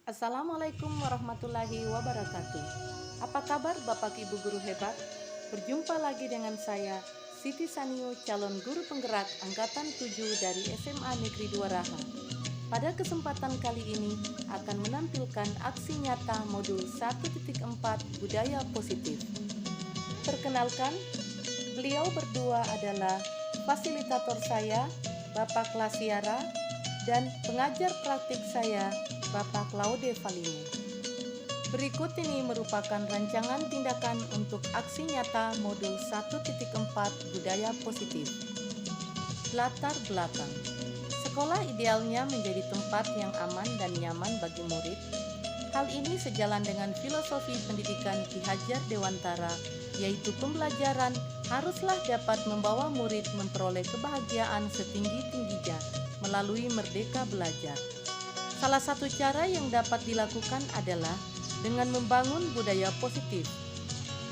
Assalamualaikum warahmatullahi wabarakatuh. Apa kabar Bapak Ibu guru hebat? Berjumpa lagi dengan saya, Siti Sanio, calon guru penggerak angkatan 7 dari SMA Negeri 2 Raha. Pada kesempatan kali ini akan menampilkan aksi nyata modul 1.4 budaya positif. Perkenalkan, beliau berdua adalah fasilitator saya, Bapak Lasiara, dan pengajar praktik saya, Bapak Claude Valimo. Berikut ini merupakan rancangan tindakan untuk aksi nyata modul 1.4 budaya positif. Latar belakang. Sekolah idealnya menjadi tempat yang aman dan nyaman bagi murid. Hal ini sejalan dengan filosofi pendidikan Ki Hajar Dewantara, yaitu pembelajaran haruslah dapat membawa murid memperoleh kebahagiaan setinggi-tingginya melalui merdeka belajar. Salah satu cara yang dapat dilakukan adalah dengan membangun budaya positif.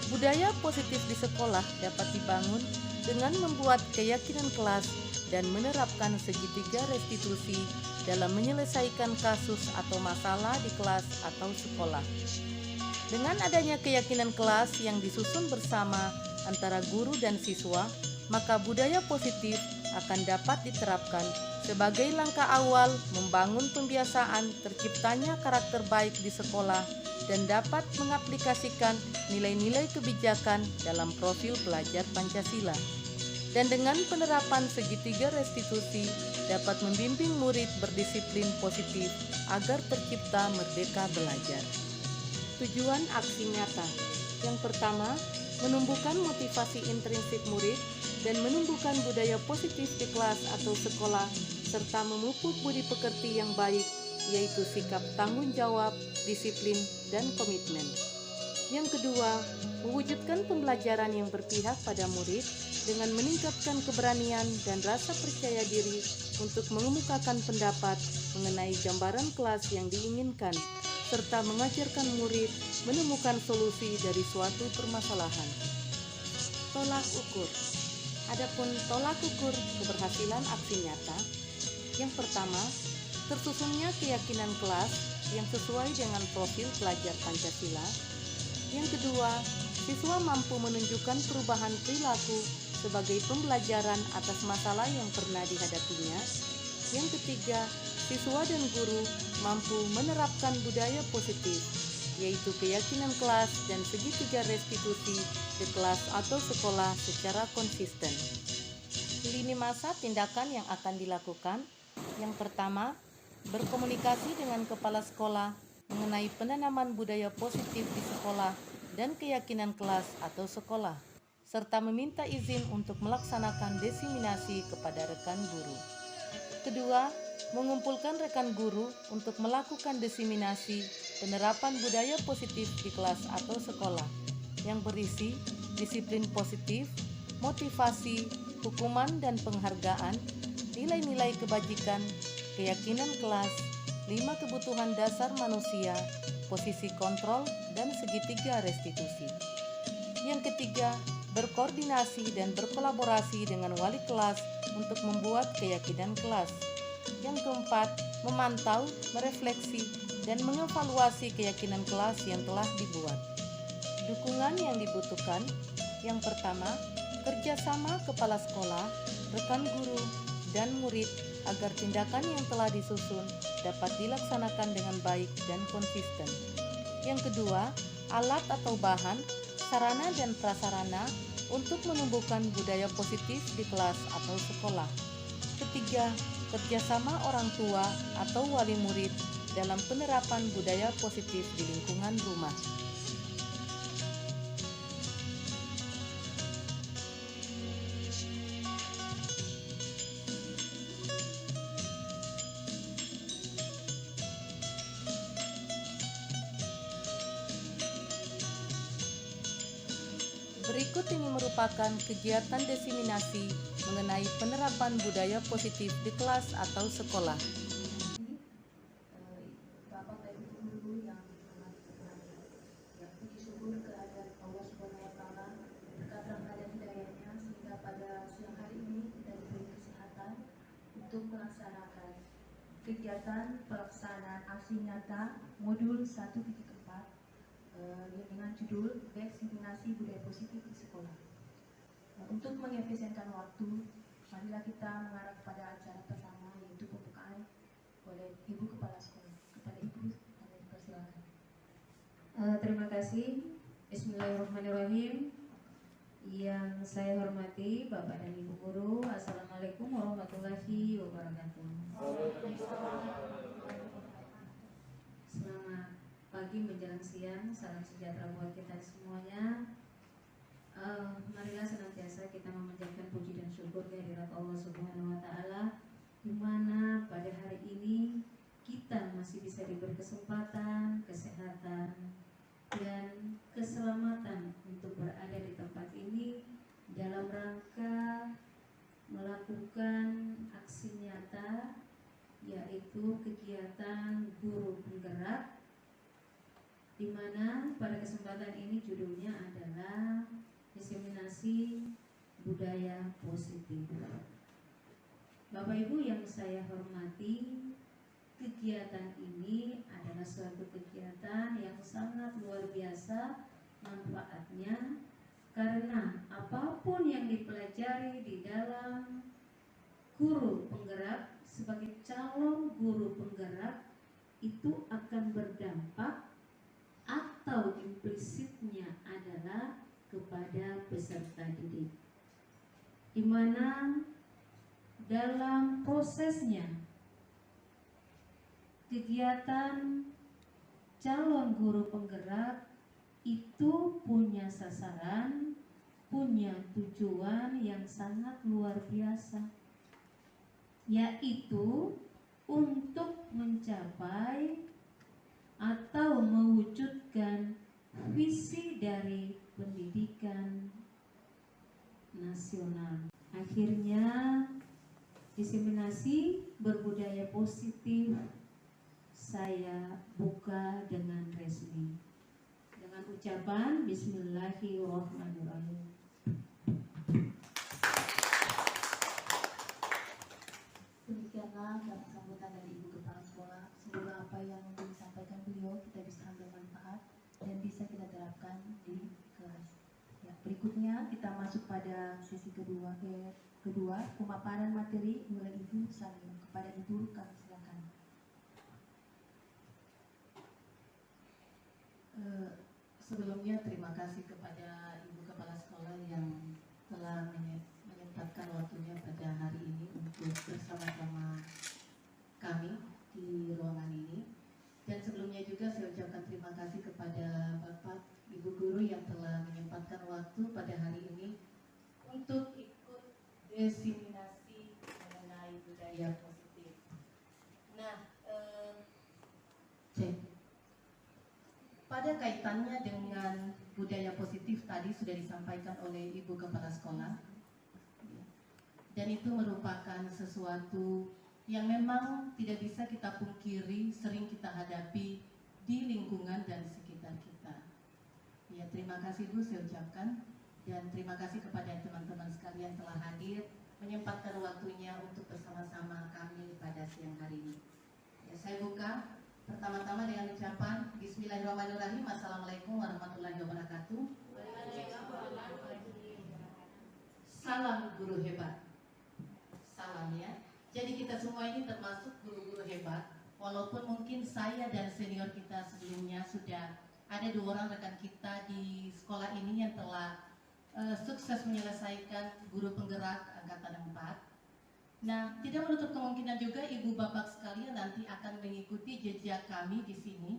Budaya positif di sekolah dapat dibangun dengan membuat keyakinan kelas dan menerapkan segitiga restitusi dalam menyelesaikan kasus atau masalah di kelas atau sekolah. Dengan adanya keyakinan kelas yang disusun bersama antara guru dan siswa, maka budaya positif akan dapat diterapkan sebagai langkah awal membangun pembiasaan terciptanya karakter baik di sekolah dan dapat mengaplikasikan nilai-nilai kebijakan dalam profil pelajar Pancasila. Dan dengan penerapan segitiga restitusi dapat membimbing murid berdisiplin positif agar tercipta merdeka belajar. Tujuan aksi nyata. Yang pertama, menumbuhkan motivasi intrinsik murid dan menumbuhkan budaya positif di kelas atau sekolah serta memupuk budi pekerti yang baik, yaitu sikap tanggung jawab, disiplin, dan komitmen. Yang kedua, mewujudkan pembelajaran yang berpihak pada murid dengan meningkatkan keberanian dan rasa percaya diri untuk mengemukakan pendapat mengenai gambaran kelas yang diinginkan, serta mengajarkan murid menemukan solusi dari suatu permasalahan. Tolak ukur. Adapun tolak ukur keberhasilan aksi nyata, yang pertama, tersusunnya keyakinan kelas yang sesuai dengan profil pelajar Pancasila. Yang kedua, siswa mampu menunjukkan perubahan perilaku sebagai pembelajaran atas masalah yang pernah dihadapinya. Yang ketiga, siswa dan guru mampu menerapkan budaya positif, yaitu keyakinan kelas dan segitiga restitusi di kelas atau sekolah secara konsisten. Lini masa tindakan yang akan dilakukan. Yang pertama, berkomunikasi dengan kepala sekolah mengenai penanaman budaya positif di sekolah dan keyakinan kelas atau sekolah, serta meminta izin untuk melaksanakan diseminasi kepada rekan guru. Kedua, mengumpulkan rekan guru untuk melakukan diseminasi penerapan budaya positif di kelas atau sekolah yang berisi disiplin positif, motivasi, hukuman dan penghargaan, nilai-nilai kebajikan, keyakinan kelas, 5 kebutuhan dasar manusia, posisi kontrol, dan segitiga restitusi. Yang ketiga, berkoordinasi dan berkolaborasi dengan wali kelas untuk membuat keyakinan kelas. Yang keempat, memantau, merefleksi, dan mengevaluasi keyakinan kelas yang telah dibuat. Dukungan yang dibutuhkan. Yang pertama, kerjasama kepala sekolah, rekan guru, dan murid agar tindakan yang telah disusun dapat dilaksanakan dengan baik dan konsisten. Yang kedua, alat atau bahan, sarana dan prasarana untuk menumbuhkan budaya positif di kelas atau sekolah. Ketiga, kerjasama orang tua atau wali murid dalam penerapan budaya positif di lingkungan rumah. Berikut ini merupakan kegiatan diseminasi mengenai penerapan budaya positif di kelas atau sekolah. Bapak dan Ibu guru yang amat berbahagia, yang puji syukur kehadirat Allah Subhanahu wa taala berkat rahmat dan hidayahnya sehingga pada siang hari ini kita diberi kesehatan untuk melaksanakan kegiatan kegiatan pelaksanaan aksi nyata modul 1.4 dengan judul Diseminasi Budaya Positif di Sekolah. Untuk mengefisienkan waktu, marilah kita mengarah kepada acara pertama, yaitu pembukaan oleh Ibu Kepala Sekolah. Kepada Ibu, kami persilakan. Terima kasih. Bismillahirrahmanirrahim. Yang saya hormati Bapak dan Ibu Guru, Assalamualaikum warahmatullahi wabarakatuh. Selamat pagi menjelang siang, salam sejahtera buat kita semuanya. Marilah senantiasa kita memanjatkan puji dan syukur kehadirat Allah Subhanahu wa Ta'ala, di mana pada hari ini kita masih bisa diberi kesempatan, kesehatan, dan keselamatan untuk berada di tempat ini dalam rangka melakukan aksi nyata, yaitu kegiatan guru penggerak, di mana pada kesempatan ini judulnya adalah diseminasi budaya positif. Bapak Ibu yang saya hormati, kegiatan ini adalah suatu kegiatan yang sangat luar biasa manfaatnya, karena apapun yang dipelajari di dalam guru penggerak sebagai calon guru penggerak itu akan berdampak atau implisitnya adalah kepada peserta didik, di mana dalam prosesnya kegiatan calon guru penggerak itu punya sasaran, punya tujuan yang sangat luar biasa, yaitu untuk mencapai atau mewujudkan visi dari pendidikan nasional. Akhirnya diseminasi berbudaya positif saya buka dengan resmi dengan ucapan Bismillahirrahmanirrahim. Demikianlah dalam sambutan dari Ibu Kepala Sekolah. Semoga apa yang disampaikan beliau kita bisa ambil manfaat dan bisa kita terapkan di kelas. Ya, berikutnya kita masuk pada sesi kedua, pemaparan materi oleh Ibu Sanio. Kepada Ibu kami silakan. Sebelumnya terima kasih kepada Ibu Kepala Sekolah yang telah menyempatkan waktunya pada hari ini untuk bersama-sama kami di ruangan ini. Dan sebelumnya juga saya ucapkan terima kasih kepada Bapak Ibu Guru yang telah menyempatkan waktu pada hari ini untuk ikut diseminasi mengenai budaya positif. Nah, pada kaitannya dengan budaya positif tadi sudah disampaikan oleh Ibu Kepala Sekolah, dan itu merupakan sesuatu yang memang tidak bisa kita pungkiri, sering kita hadapi di lingkungan dan sekitar kita. Ya, terima kasih Bu saya ucapkan, dan terima kasih kepada teman-teman sekalian telah hadir, menyempatkan waktunya untuk bersama-sama kami pada siang hari ini. Ya, saya buka pertama-tama dengan ucapan Bismillahirrahmanirrahim. Assalamualaikum warahmatullahi wabarakatuh. Salam guru hebat. Salam ya. Jadi kita semua ini termasuk guru-guru hebat. Walaupun mungkin saya dan senior kita sebelumnya sudah ada 2 orang rekan kita di sekolah ini yang telah sukses menyelesaikan guru penggerak angkatan 4. Nah, tidak menutup kemungkinan juga ibu bapak sekalian nanti akan mengikuti jejak kami di sini,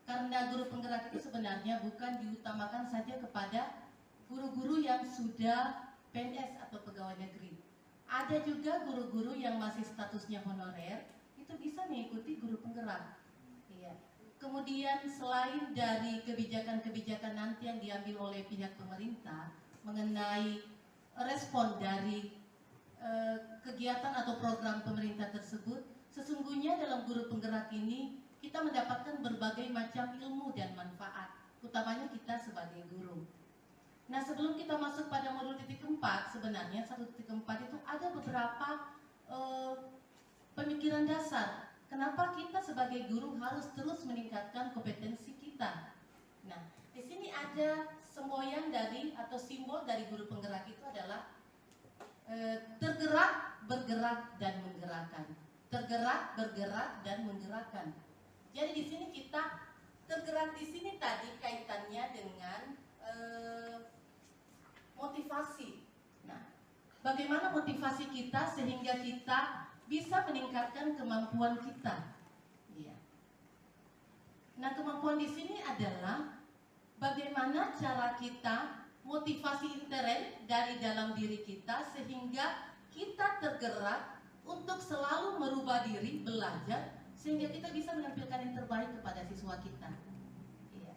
karena guru penggerak itu sebenarnya bukan diutamakan saja kepada guru-guru yang sudah PNS atau pegawai negeri. Ada juga guru-guru yang masih statusnya honorer, itu bisa mengikuti guru penggerak. Iya. Kemudian selain dari kebijakan-kebijakan nanti yang diambil oleh pihak pemerintah mengenai respon dari kegiatan atau program pemerintah tersebut, sesungguhnya dalam guru penggerak ini kita mendapatkan berbagai macam ilmu dan manfaat, utamanya kita sebagai guru. Nah, sebelum kita masuk pada modul titik 4, sebenarnya 1.4 itu ada beberapa pemikiran dasar kenapa kita sebagai guru harus terus meningkatkan kompetensi kita. Nah, di sini ada semboyan dari atau simbol dari guru penggerak itu adalah tergerak, bergerak, dan menggerakkan. Tergerak, bergerak, dan menggerakkan. Jadi di sini kita tergerak di sini tadi kaitannya dengan motivasi. Nah, bagaimana motivasi kita sehingga kita bisa meningkatkan kemampuan kita. Ya. Nah, kemampuan di sini adalah bagaimana cara kita motivasi intern dari dalam diri kita sehingga kita tergerak untuk selalu merubah diri, belajar sehingga kita bisa menampilkan yang terbaik kepada siswa kita. Ya.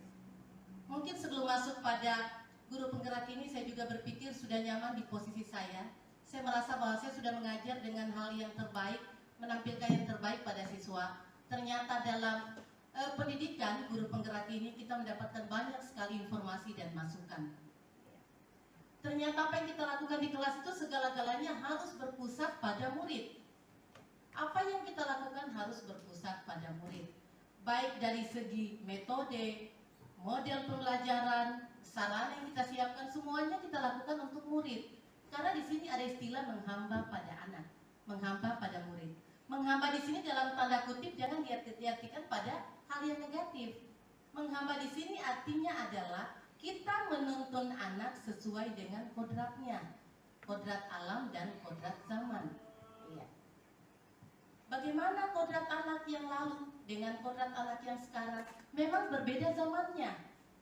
Mungkin sebelum masuk pada guru penggerak ini saya juga berpikir sudah nyaman di posisi saya. Saya merasa bahwa saya sudah mengajar dengan hal yang terbaik, menampilkan yang terbaik pada siswa. Ternyata dalam pendidikan guru penggerak ini kita mendapatkan banyak sekali informasi dan masukan. Ternyata apa yang kita lakukan di kelas itu segala-galanya harus berpusat pada murid. Apa yang kita lakukan harus berpusat pada murid. Baik dari segi metode, model pembelajaran, sarana yang kita siapkan, semuanya kita lakukan untuk murid. Karena di sini ada istilah menghamba pada anak, menghamba pada murid. Menghamba di sini dalam tanda kutip jangan diartikan pada hal yang negatif. Menghamba di sini artinya adalah kita menuntun anak sesuai dengan kodratnya, kodrat alam dan kodrat zaman. Iya. Bagaimana kodrat anak yang lalu dengan kodrat anak yang sekarang? Memang berbeda zamannya.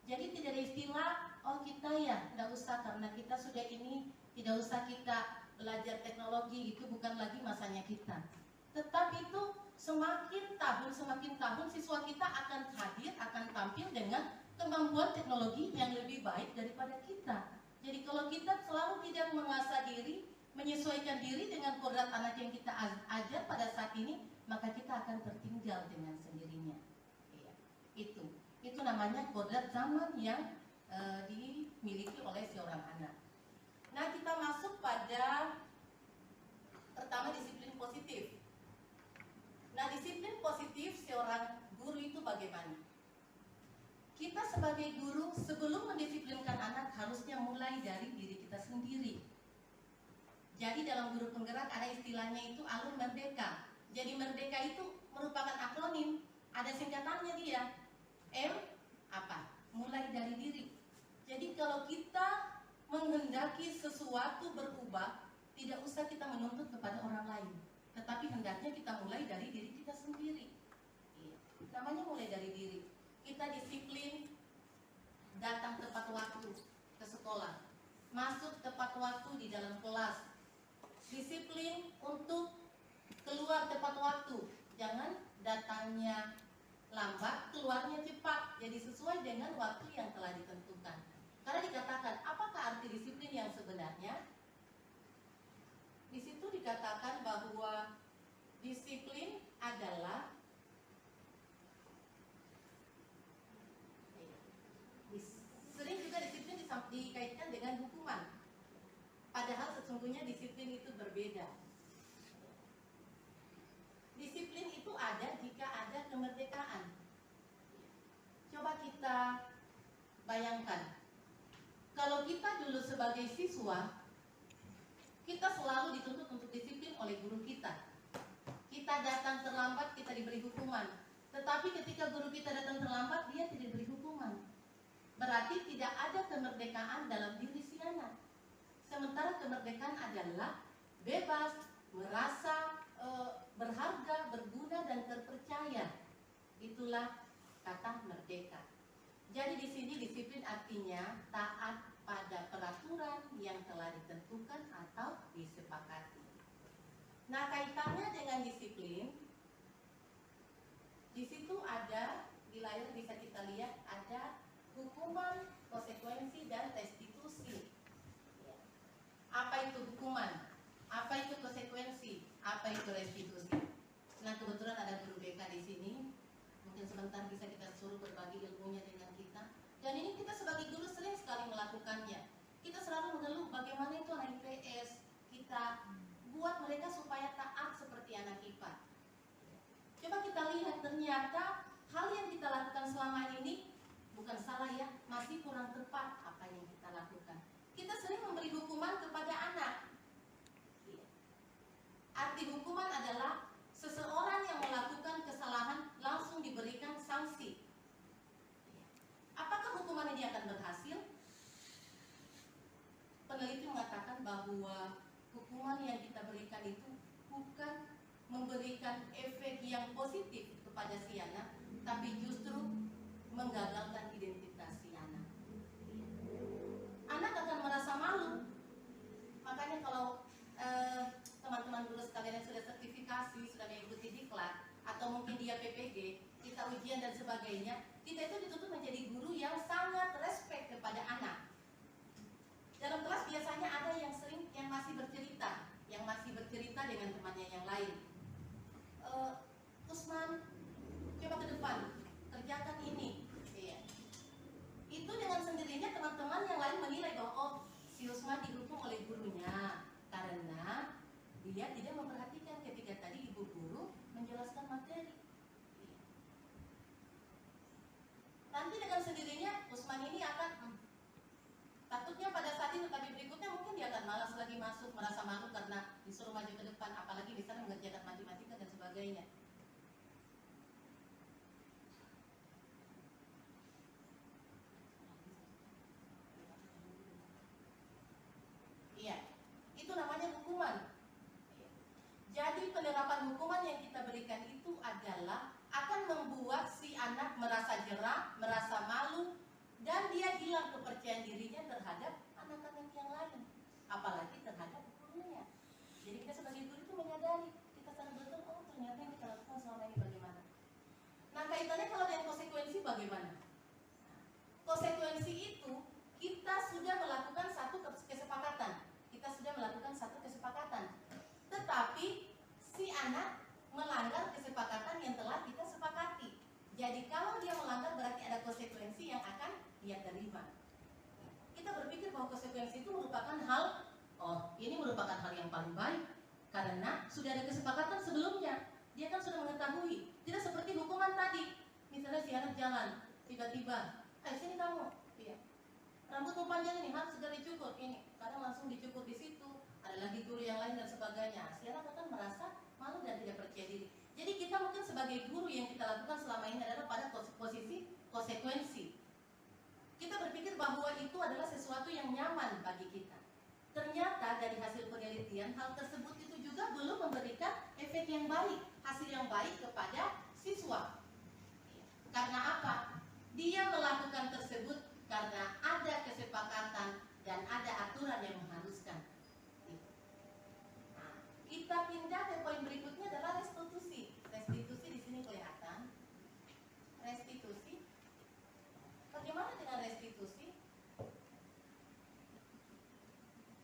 Jadi tidak ada istilah, oh kita ya, tidak usah karena kita sudah ini, tidak usah kita belajar teknologi, itu bukan lagi masanya kita. Tetapi itu semakin tahun siswa kita akan hadir, akan tampil dengan kemampuan teknologi yang lebih baik daripada kita. Jadi kalau kita selalu tidak mengasah diri, menyesuaikan diri dengan kodrat anak yang kita ajar pada saat ini, maka kita akan tertinggal dengan sendirinya. Iya, itu namanya kodrat zaman yang dimiliki oleh seorang anak. Nah, kita masuk pada pertama disiplin positif. Nah, disiplin positif seorang guru itu bagaimana? Kita sebagai guru sebelum mendisiplinkan anak harusnya mulai dari diri kita sendiri. Jadi dalam guru penggerak ada istilahnya itu alur merdeka. Jadi merdeka itu merupakan akronim, ada singkatannya dia. M apa? Mulai dari diri. Jadi kalau kita menghendaki sesuatu berubah, tidak usah kita menuntut kepada orang lain, tetapi hendaknya kita mulai dari diri kita sendiri. Namanya mulai dari diri. Kita disiplin datang tepat waktu ke sekolah, masuk tepat waktu di dalam kelas, disiplin untuk keluar tepat waktu, jangan datangnya lambat, keluarnya cepat, jadi sesuai dengan waktu yang telah ditentukan. Karena dikatakan, apakah arti disiplin yang sebenarnya? Di situ dikatakan bahwa disiplin adalah sering juga disiplin dikaitkan dengan hukuman. Padahal sesungguhnya disiplin itu berbeda. Disiplin itu ada jika ada kemerdekaan. Coba kita bayangkan, kalau kita dulu sebagai siswa, kita selalu dituntut untuk disiplin oleh guru kita. Kita datang terlambat, kita diberi hukuman. Tetapi ketika guru kita datang terlambat, dia tidak diberi hukuman. Berarti tidak ada kemerdekaan dalam diri si anak. Sementara kemerdekaan adalah bebas, merasa berharga, berguna, dan terpercaya. Itulah kata merdeka. Jadi di sini disiplin artinya taat pada peraturan yang telah ditentukan atau disepakati. Nah, kaitannya dengan disiplin, di situ ada, di layar bisa kita lihat ada hukuman, konsekuensi, dan restitusi. Apa itu hukuman? Apa itu konsekuensi? Apa itu restitusi? Nah, kebetulan ada guru BK di sini. Mungkin sebentar bisa kita suruh berbagi ilmunya dengan kita. Dan ini kita sebagai guru sering sekali melakukannya. Kita selalu mengeluh bagaimana itu anak IPS. Kita buat mereka supaya taat seperti anak IPA. Coba coba kita lihat ternyata hal yang kita lakukan selama ini bukan salah ya, masih kurang tepat apa yang kita lakukan. Kita sering memberi hukuman kepada anak. Arti hukuman adalah seseorang yang melakukan kesalahan langsung diberikan sanksi. Apakah hukuman ini akan berhasil? Peneliti mengatakan bahwa hukuman yang kita berikan itu bukan memberikan efek yang positif kepada si anak, tapi justru menggagalkan identitas si anak. Anak akan merasa malu. Makanya kalau teman-teman guru sekalian yang sudah sertifikasi, sudah mengikuti diklat, atau mungkin dia PPG, kita ujian dan sebagainya, kita itu dituntut menjadi guru yang sangat respect kepada anak. Dalam kelas biasanya ada yang masih bercerita dengan temannya yang lain. Usman, coba ke depan, kerjakan ini. Iya. Itu dengan sendirinya teman-teman yang lain menilai bahwa oh, si Usman dihukum oleh gurunya karena dia tidak memperhatikan ketika tadi ibu guru menjelaskan materi. Iya. Nanti dengan sendirinya Usman ini akan takutnya pada saat itu, tapi berikutnya mungkin dia akan malas lagi masuk, merasa malu karena disuruh maju ke depan, apalagi misalnya mengerjakan matematika dan sebagainya. Iya, itu namanya hukuman. Jadi penerapan hukuman yang kita berikan itu adalah akan membuat si anak merasa jerah, merasa malu, dan dia hilang kepercayaan dirinya terhadap anak-anak yang lain, apalagi terhadap gurunya. Jadi kita sebagai guru itu menyadari, kita sadar betul, oh ternyata yang kita lakukan selama ini bagaimana. Nah kaitannya kalau dengan konsekuensi bagaimana? Konsekuensi itu kita sudah melakukan satu kesepakatan. Tetapi si anak melanggar kesepakatan yang telah kita sepakati. Jadi kalau dia melanggar berarti ada konsekuensi yang akan dia terima. Kita berpikir bahwa konsekuensi itu merupakan hal, oh ini merupakan hal yang paling baik karena sudah ada kesepakatan sebelumnya. Dia kan sudah mengetahui. Tidak seperti hukuman tadi. Misalnya si anak jalan, tiba-tiba, sini kamu, iya. Rambutmu panjang ini harus segera dicukur ini, kadang langsung dicukur di situ. Ada lagi guru yang lain dan sebagainya. Si anak akan merasa malu dan tidak percaya diri. Jadi kita mungkin sebagai guru yang kita lakukan selama ini adalah pada posisi konsekuensi. Kita berpikir bahwa itu adalah sesuatu yang nyaman bagi kita. Ternyata dari hasil penelitian hal tersebut itu juga belum memberikan efek yang baik, hasil yang baik kepada siswa. Karena apa? Dia melakukan tersebut karena ada kesepakatan dan ada aturan yang mengharuskan. Nah, kita pindah ke poin berikutnya adalah restitusi. Restitusi di sini kelihatan. Restitusi. Bagaimana dengan restitusi?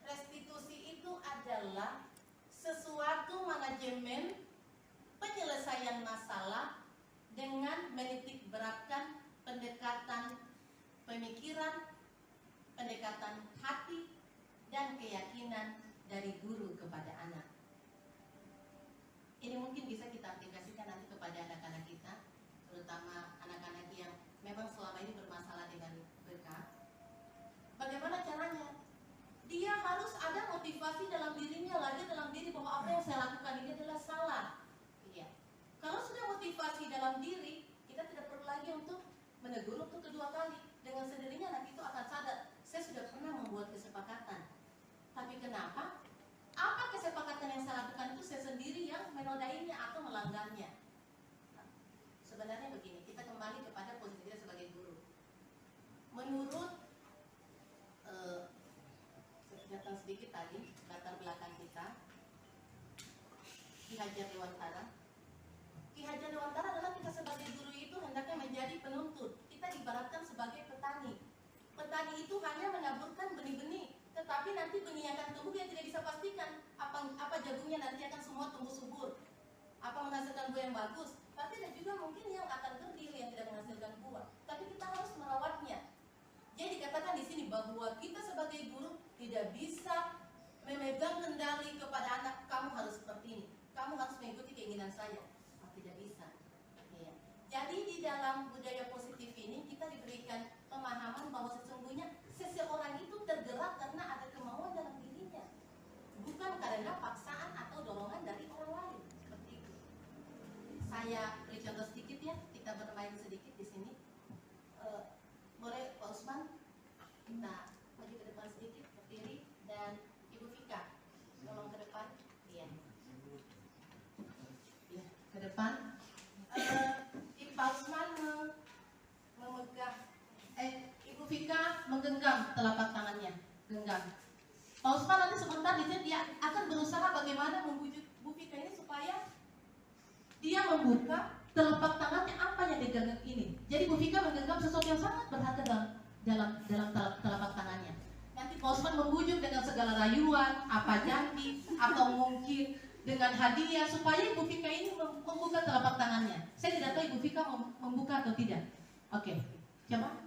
Restitusi itu adalah sesuatu manajemen penyelesaian masalah dengan menitik beratkan pendekatan pemikiran, pendekatan hati, dan keyakinan dari guru kepada anak. Ini mungkin bisa kita aplikasikan nanti kepada anak-anak kita, terutama anak-anak yang memang selama ini bermasalah dengan BK. Bagaimana caranya? Dia harus ada motivasi dalam dirinya lagi, dalam diri bahwa apa yang saya lakukan ini adalah salah. Iya. Kalau sudah motivasi dalam diri, kita tidak perlu lagi untuk menegur untuk kedua kali. Dengan sendirinya anak itu akan sadar, saya sudah pernah membuat kesepakatan. Tapi kenapa? Apa kesepakatan yang saya lakukan itu saya sendiri yang menodainya atau melanggarnya. Nah, sebenarnya begini, kita kembali kepada posisi kita sebagai guru. Menurut datang sedikit tadi latar belakang kita, Ki Hajar Dewantara. Ki Hajar Dewantara adalah kita sebagai guru itu hendaknya menjadi penuntut. Kita diibaratkan sebagai petani. Petani itu hanya menaburkan benih-benih, tetapi nanti benih yang akan tumbuh dia tidak bisa pastikan apa jagungnya nanti akan semua tumbuh subur, apa menghasilkan buah yang bagus. Tapi ada juga mungkin yang akan kerdil yang tidak menghasilkan buah. Tapi kita harus merawatnya. Jadi dikatakan di sini bahwa kita sebagai guru tidak bisa memegang kendali kepada anak, kamu harus seperti ini, kamu harus mengikuti keinginan saya. Tidak bisa. menggenggam telapak tangannya, genggam. Pak Usman nanti sebentar di sini dia akan berusaha bagaimana membujuk Bu Vika ini supaya dia membuka telapak tangannya apa yang digenggam ini. Jadi Bu Vika menggenggam sesuatu yang sangat berharga dalam telapak tangannya. Nanti Pak Usman membujuk dengan segala rayuan, apa janji, atau mungkin dengan hadiah supaya Ibu Vika ini membuka telapak tangannya. Saya tidak tahu Ibu Vika membuka atau tidak. Oke, coba.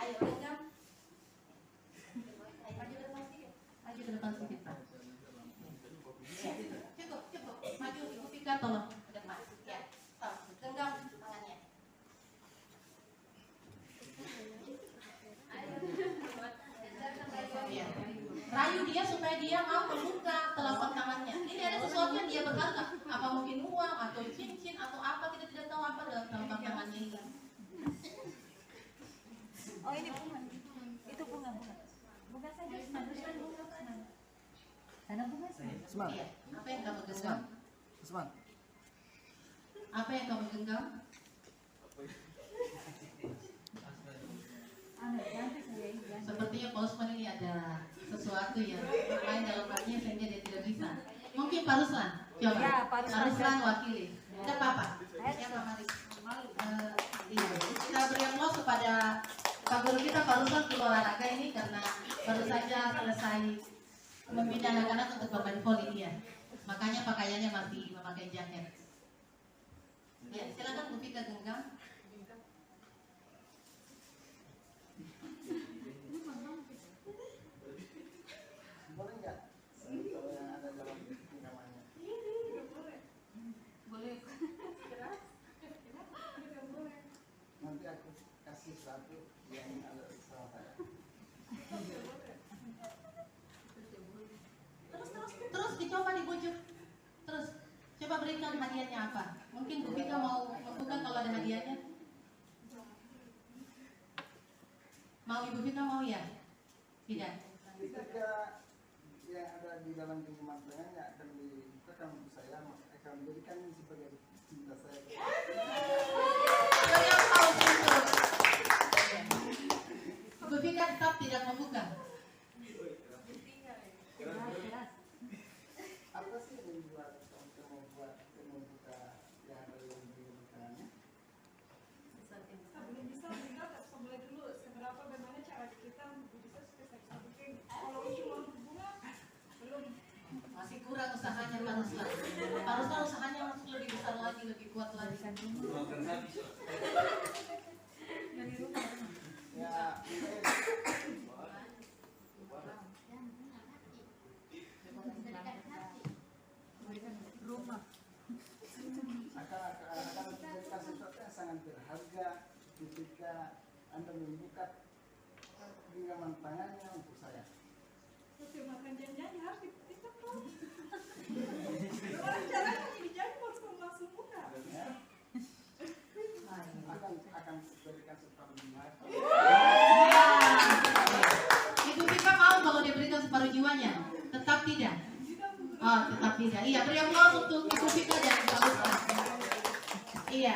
Ayo genggam. Maju ke depan sedikit. Maju ke depan sedikit, Pak. Cukup. Maju Ibu Vika, tolong ke depan. Ya, stop. Genggam tangannya. Ya. Rayu dia supaya dia mau membuka telapak tangannya. Ini ada sesuatu yang dia berharga. Apa mungkin uang atau cincin atau apa, kita tidak tahu apa dalam telapak tangannya ini. Oh ini bunga, itu bunga saja, bunga. Karena bunga Usman, Iya. Apa yang kamu genggam? Usman. Apa yang kamu genggam? Sepertinya Pak Usman ini ada sesuatu yang lain dalam hatinya sehingga dia tidak bisa. Mungkin Pak Ruslan, coba. Ya, Pak Ruslan. Wakili. Tidak apa-apa. Ya, Pak Mari. Iya. Kita beri aplaus kepada Pak Guru kita Pak Ruslan di olahraga ini karena baru saja selesai membina anak-anak untuk bermain voli dia. Makanya pakaiannya masih memakai jaket. Ya, silakan Bu Vika genggam. Boleh nggak? Kalau yang ada dalam genggamannya. Boleh. Nanti aku kasih satu yang ada sama saya. Terus dicoba dibujuk. Terus coba berikan hadiahnya apa? Mungkin Bu Vika mau membuka kalau ada hadiahnya. Mau Ibu Vika mau ya? Tidak. Ketika yang ada di dalam genggaman tangannya akan dibukakan untuk saya, akan menjadikan ini sebagai cinta saya. Beri aplaus untuk Ibu Vika tetap tidak membuka. Apa sih yang membuat kamu membuka yang ada dalam genggaman tangannya? Sebelum bisa kita mulai dulu seberapa bagaimana cara kita untuk bisa spesialis bikin. Kalau cuma bunga belum. Masih kurang usahanya Pak Ruslan. Pak Ruslan usahanya harus lebih besar lagi, lebih kuat lagi. Ya, akan menjadikan sesuatu yang sangat berharga ketika Anda membuka genggaman tangannya untuk saya. Terus makan janjinya harus dipetik dong. Orang caranya dijanji harus langsung buka. Ya. Akan berikan separuh jiwa. Ibu Vika mau kalau dia berikan separuh jiwanya? Tetap tidak. Oh, tetap tidak. Iya, beri aplaus untuk Ibu Vika dan Pak Ruslan. Iya.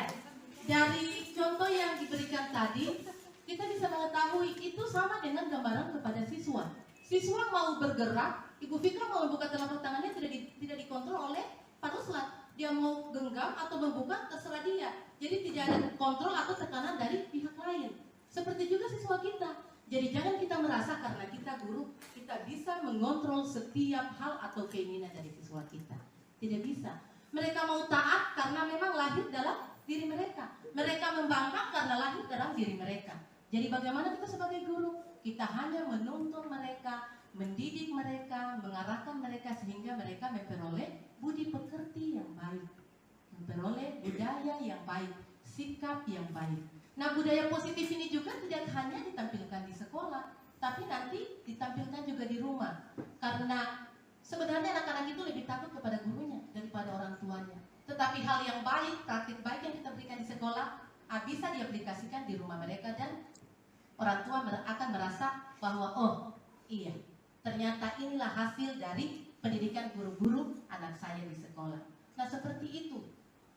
Dari contoh yang diberikan tadi, kita bisa mengetahui itu sama dengan gambaran kepada siswa. Siswa mau bergerak, Ibu Vika mau membuka telapak tangannya tidak dikontrol oleh Pak Ruslan. Dia mau genggam atau membuka terserah dia. Jadi tidak ada kontrol atau tekanan dari pihak lain. Seperti juga siswa kita. Jadi jangan kita merasa karena kita guru, kita bisa mengontrol setiap hal atau keinginan dari siswa kita. Tidak bisa. Mereka mau taat karena memang lahir dalam diri mereka. Mereka membangkang karena lahir dalam diri mereka. Jadi bagaimana kita sebagai guru? Kita hanya menuntun mereka, mendidik mereka, mengarahkan mereka sehingga mereka memperoleh budi pekerti yang baik, memperoleh budaya yang baik, sikap yang baik. Nah, budaya positif ini juga tidak hanya ditampilkan di sekolah, tapi nanti ditampilkan juga di rumah. Karena sebenarnya anak-anak itu lebih takut kepada gurunya daripada orang tuanya. Tetapi hal yang baik, praktik baik yang kita berikan di sekolah bisa diaplikasikan di rumah mereka dan orang tua akan merasa bahwa oh iya, ternyata inilah hasil dari pendidikan guru-guru anak saya di sekolah. Nah seperti itu.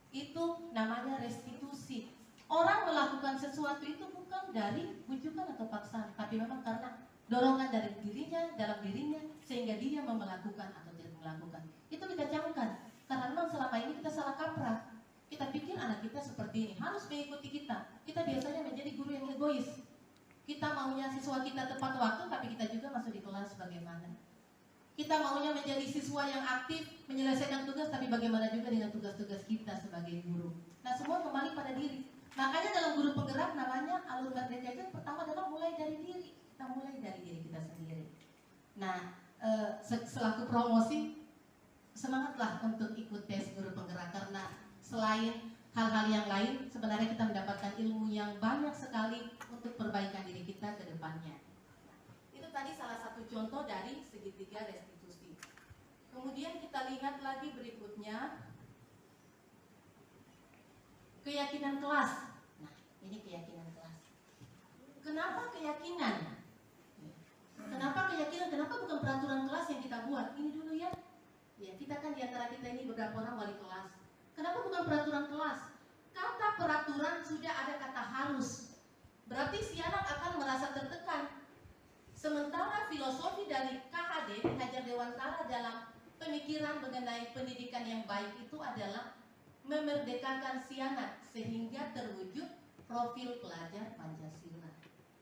Itu namanya restitusi. Orang melakukan sesuatu itu bukan dari bujukan atau paksaan, tapi memang karena dorongan dari dirinya, dalam dirinya, sehingga dia mau melakukan atau tidak melakukan. Itu kita camkan, karena memang selama ini kita salah kaprah. Kita pikir anak kita seperti ini, harus mengikuti kita. Kita biasanya menjadi guru yang egois. Kita maunya siswa kita tepat waktu, tapi kita juga masuk di kelas bagaimana. Kita maunya menjadi siswa yang aktif, menyelesaikan tugas, tapi bagaimana juga dengan tugas-tugas kita sebagai guru. Nah, semua kembali pada diri. Makanya dalam guru penggerak namanya alur merdeka itu pertama adalah mulai dari diri. Kita mulai dari diri kita sendiri. Nah, selaku promosi, semangatlah untuk ikut tes guru penggerak, karena selain hal-hal yang lain, sebenarnya kita mendapatkan ilmu yang banyak sekali untuk perbaikan diri kita ke depannya. Itu tadi salah satu contoh dari segitiga restitusi. Kemudian kita lihat lagi berikutnya, keyakinan kelas. Nah, ini keyakinan kelas. Kenapa keyakinan? Kenapa keyakinan? Kenapa bukan peraturan kelas yang kita buat? Ini dulu ya. Ya, kita kan diantara kita ini beberapa orang wali kelas. Kenapa bukan peraturan kelas? Kata peraturan sudah ada kata harus. Berarti si anak akan merasa tertekan. Sementara filosofi dari KHD, Hajar Dewantara, dalam pemikiran mengenai pendidikan yang baik itu adalah memerdekakan si anak sehingga terwujud profil pelajar Pancasila.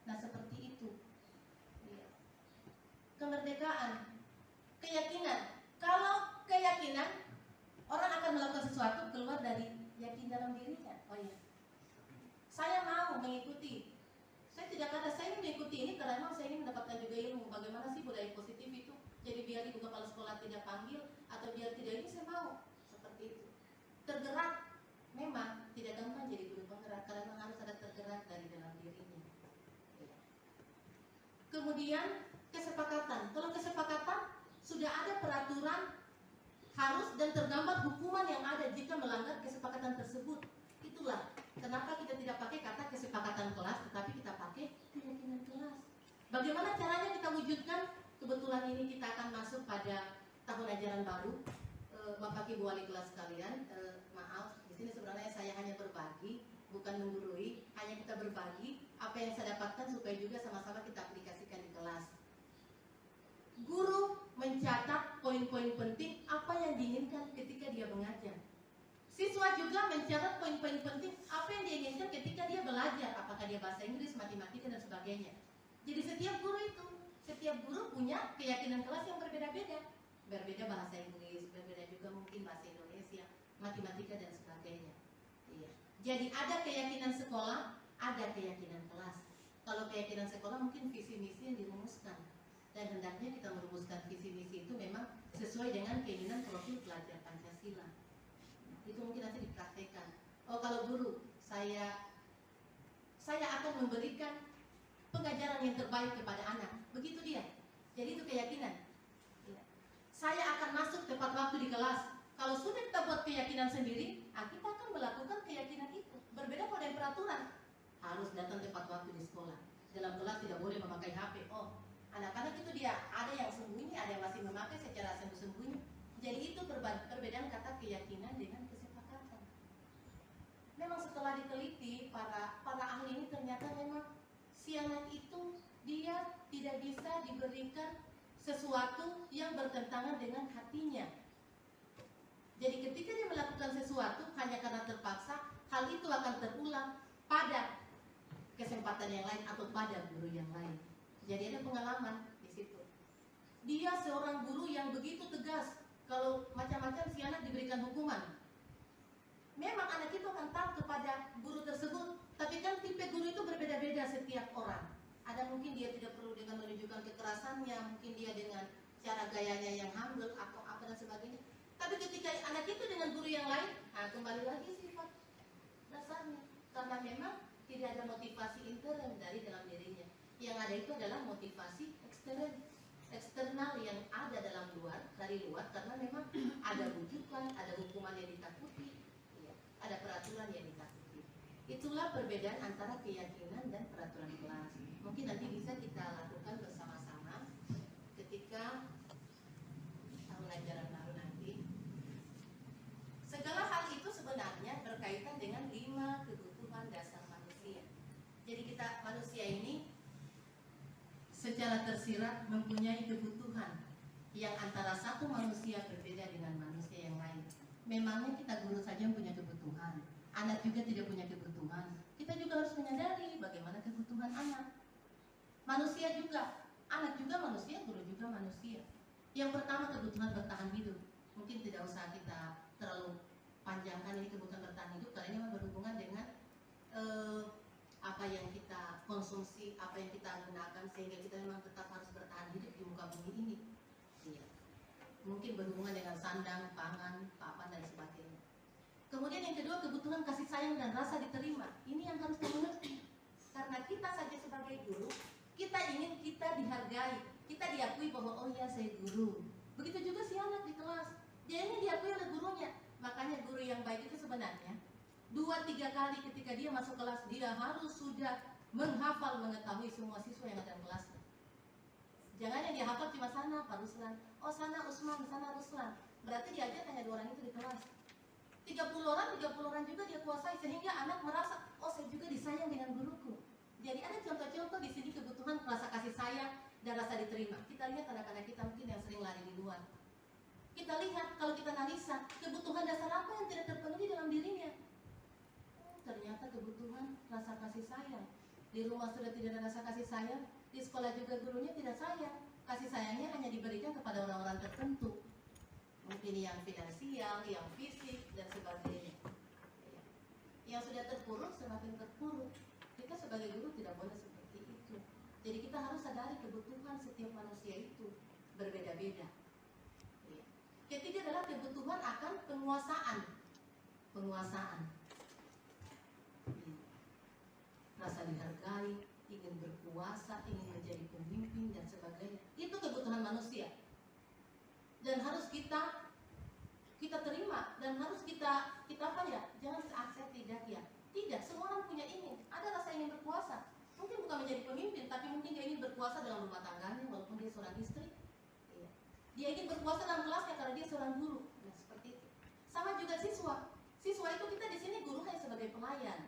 Nah, seperti itu. Kemerdekaan, keyakinan. Kalau keyakinan, orang akan melakukan sesuatu keluar dari yakin dalam dirinya. Oh iya, saya mau mengikuti. Saya tidak kata saya ingin mengikuti ini karena memang saya ingin mendapatkan juga ilmu. Bagaimana sih budaya positif itu? Jadi biar ibu kepala sekolah tidak panggil atau biar tidak ini, saya mau seperti itu. Tergerak, memang tidak gampang jadi guru penggerak karena memang harus ada tergerak dari dalam dirinya. Kemudian kesepakatan. Kalau kesepakatan sudah ada peraturan harus dan tergambar hukuman yang ada jika melanggar kesepakatan tersebut. Itulah kenapa kita tidak pakai kata kesepakatan kelas, tetapi kita pakai keyakinan kelas. Bagaimana caranya kita wujudkan? Kebetulan ini kita akan masuk pada tahun ajaran baru. Bapak Ibu wali kelas sekalian, maaf, di sini sebenarnya saya hanya berbagi, bukan menggurui, hanya kita berbagi apa yang saya dapatkan supaya juga sama-sama kita aplikasikan di kelas. Guru mencatat poin-poin penting apa yang diinginkan ketika dia mengajar. Siswa juga mencatat poin-poin penting apa yang diinginkan ketika dia belajar, apakah dia bahasa Inggris, matematika dan sebagainya. Jadi setiap guru punya keyakinan kelas yang berbeda-beda. Berbeda bahasa Inggris, berbeda juga mungkin bahasa Indonesia, matematika dan sebagainya. Iya. Jadi ada keyakinan sekolah, ada keyakinan kelas. Kalau keyakinan sekolah mungkin visi misi yang dirumuskan. Dan hendaknya kita merumuskan visi misi itu memang sesuai dengan keinginan profil pelajar Pancasila. Itu mungkin nanti dipraktekkan. Oh, kalau guru, saya akan memberikan pengajaran yang terbaik kepada anak. Begitu dia. Jadi itu keyakinan. Ya. Saya akan masuk tepat waktu di kelas. Kalau sudah kita buat keyakinan sendiri, kita akan melakukan keyakinan itu. Berbeda pada peraturan. Harus datang tepat waktu di sekolah. Dalam kelas tidak boleh memakai HP. Oh, anak-anak itu dia ada yang sembunyi, ada yang masih memakai secara sembunyi. Jadi itu perbedaan kata keyakinan dengan kesepakatan. Memang setelah diteliti para ahli ini ternyata memang si anak itu dia tidak bisa diberikan sesuatu yang bertentangan dengan hatinya. Jadi ketika dia melakukan sesuatu hanya karena terpaksa, hal itu akan terulang pada kesempatan yang lain atau pada guru yang lain. Jadi ada pengalaman di situ. Dia seorang guru yang begitu tegas. Kalau macam-macam si anak diberikan hukuman, memang anak itu akan taat kepada guru tersebut. Tapi kan tipe guru itu berbeda-beda setiap orang. Ada mungkin dia tidak perlu dengan menunjukkan kekerasannya, mungkin dia dengan cara gayanya yang humble atau apa dan sebagainya. Tapi ketika anak itu dengan guru yang lain, kembali lagi sifat dasarnya. Karena memang tidak ada motivasi intern dari dalam dirinya. Yang ada itu adalah motivasi eksternal yang ada dari luar, karena memang ada rujukan, ada hukuman yang ditakuti, ya, ada peraturan yang ditakuti. Itulah perbedaan antara keyakinan dan peraturan kelas. Mungkin nanti bisa kita lakukan bersama-sama ketika tahun ajaran baru nanti. Segala hal itu sebenarnya Jadi kita manusia ini secara tersirat mempunyai kebutuhan yang antara satu manusia berbeda dengan manusia yang lain. Memangnya kita guru saja yang punya kebutuhan, anak juga tidak punya kebutuhan. Kita juga harus menyadari bagaimana kebutuhan anak. Manusia juga, anak juga manusia, guru juga manusia. Yang pertama kebutuhan bertahan hidup. Mungkin tidak usah kita terlalu panjangkan ini kebutuhan bertahan hidup karena ini berhubungan dengan apa yang kita konsumsi, apa yang kita gunakan sehingga kita memang tetap harus bertahan hidup di muka bumi ini. Iya. Mungkin berhubungan dengan sandang, pangan, papan dan sebagainya. Kemudian yang kedua kebutuhan kasih sayang dan rasa diterima. Ini yang harus dimengerti. Karena kita saja sebagai guru, kita ingin kita dihargai, kita diakui bahwa oh ya saya guru. Begitu juga si anak di kelas, dia ingin diakui oleh gurunya. Makanya guru yang baik itu sebenarnya 2-3 kali ketika dia masuk kelas dia harus sudah menghafal, mengetahui semua siswa yang ada dalam kelasnya. Jangan yang dia hafal cuma sana Pak Ruslan, oh sana Usman, sana Ruslan. Berarti dia aja hanya 2 orang itu di kelas. 30 orang juga dia kuasai sehingga anak merasa oh saya juga disayang dengan guruku. Jadi ada contoh-contoh di sini kebutuhan rasa kasih sayang dan rasa diterima. Kita lihat anak-anak kita mungkin yang sering lari di luar. Kita lihat kalau kita analisa kebutuhan dasar apa yang tidak terpenuhi dalam dirinya. Ternyata kebutuhan rasa kasih sayang. Di rumah sudah tidak ada rasa kasih sayang, di sekolah juga gurunya tidak sayang. Kasih sayangnya hanya diberikan kepada orang-orang tertentu. Mungkin yang finansial, yang fisik dan sebagainya. Yang sudah terpuruk semakin terpuruk. Kita sebagai guru tidak boleh seperti itu. Jadi kita harus sadari kebutuhan setiap manusia itu berbeda-beda. Ketiga adalah kebutuhan akan penguasaan. Penguasaan. Rasa dihargai, ingin berkuasa, ingin menjadi pemimpin dan sebagainya. Itu kebutuhan manusia. Dan harus kita terima dan harus kita apa ya? Jangan saya tidak ya. Tidak, semua orang punya ingin. Ada rasa ingin berkuasa. Mungkin bukan menjadi pemimpin, tapi mungkin dia ingin berkuasa dalam rumah tangganya walaupun dia seorang istri. Iya. Dia ingin berkuasa dalam kelasnya karena dia seorang guru. Nah, seperti itu. Sama juga siswa. Siswa itu kita di sini guru hanya sebagai pelayan.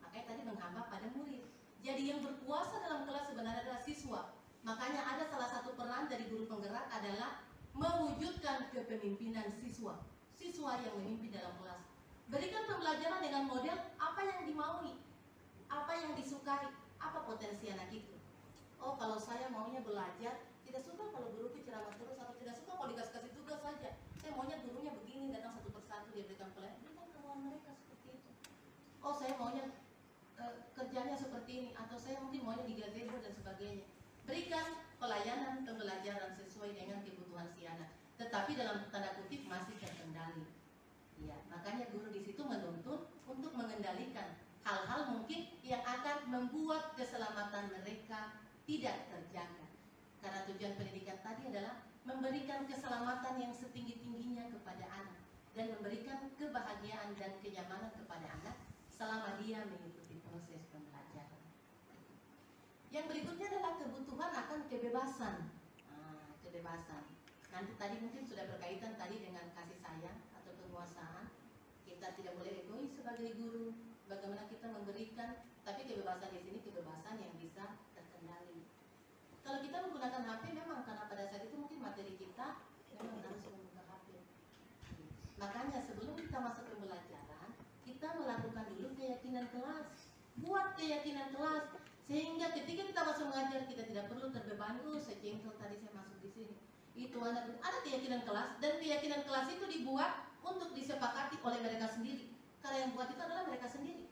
Makanya tadi menghamba pada murid. Jadi yang berkuasa dalam kelas sebenarnya adalah siswa. Makanya ada salah satu peran dari guru penggerak adalah mewujudkan kepemimpinan siswa. Siswa yang memimpin dalam kelas. Berikan pembelajaran dengan model apa yang dimaui, apa yang disukai, apa potensi anak itu. Oh kalau saya maunya belajar, tidak suka kalau guru itu ceramah terus atau tidak suka kalau dikasih tugas saja. Saya maunya gurunya begini, datang satu persatu dia berikan pelajaran. Berikan kemauan mereka seperti itu. Oh saya maunya kerjanya seperti ini atau saya mungkin maunya di gazebo dan sebagainya. Berikan pelayanan pembelajaran sesuai dengan kebutuhan si anak, tetapi dalam tanda kutip masih terkendali. Ya, makanya guru di situ menuntut untuk mengendalikan hal-hal mungkin yang akan membuat keselamatan mereka tidak terjaga. Karena tujuan pendidikan tadi adalah memberikan keselamatan yang setinggi-tingginya kepada anak dan memberikan kebahagiaan dan kenyamanan kepada anak selama dia mengikuti proses pembelajaran. Yang berikutnya adalah kebutuhan akan kebebasan. Kebebasan. Nanti tadi mungkin sudah berkaitan tadi dengan kasih sayang atau penguasaan. Kita tidak boleh egois sebagai guru. Bagaimana kita memberikan, tapi kebebasan di sini kebebasan yang bisa terkendali. Kalau kita menggunakan HP memang karena pada saat itu mungkin materi kita memang harus membuka HP. Makanya sebelum kita masuk pembelajaran, kita melakukan dulu keyakinan kelas. Buat keyakinan kelas sehingga ketika kita masuk mengajar kita tidak perlu terbebani. Sejengkel tadi saya masuk di sini. Itu ada keyakinan kelas dan keyakinan kelas itu dibuat untuk disepakati oleh mereka sendiri. Karena yang buat itu adalah mereka sendiri.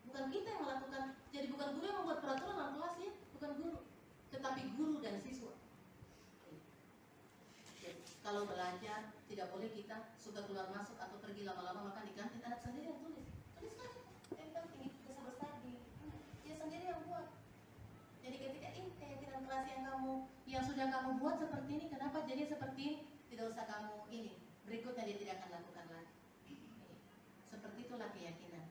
Bukan kita yang melakukan. Jadi bukan guru yang membuat peraturan dalam kelas ya, bukan guru, tetapi guru dan siswa. Jadi, kalau belajar tidak boleh kita suka keluar masuk atau pergi lama-lama makan di kantin, anak sendiri yang tulis. Tuliskan tempel tinggi besar-besar di dia sendiri yang buat. Jadi ketika ini keyakinan kelas yang sudah kamu buat seperti ini, kenapa jadi seperti ini? Tidak usah kamu ini. Berikutnya dia tidak akan lakukan lagi. Seperti itulah keyakinan.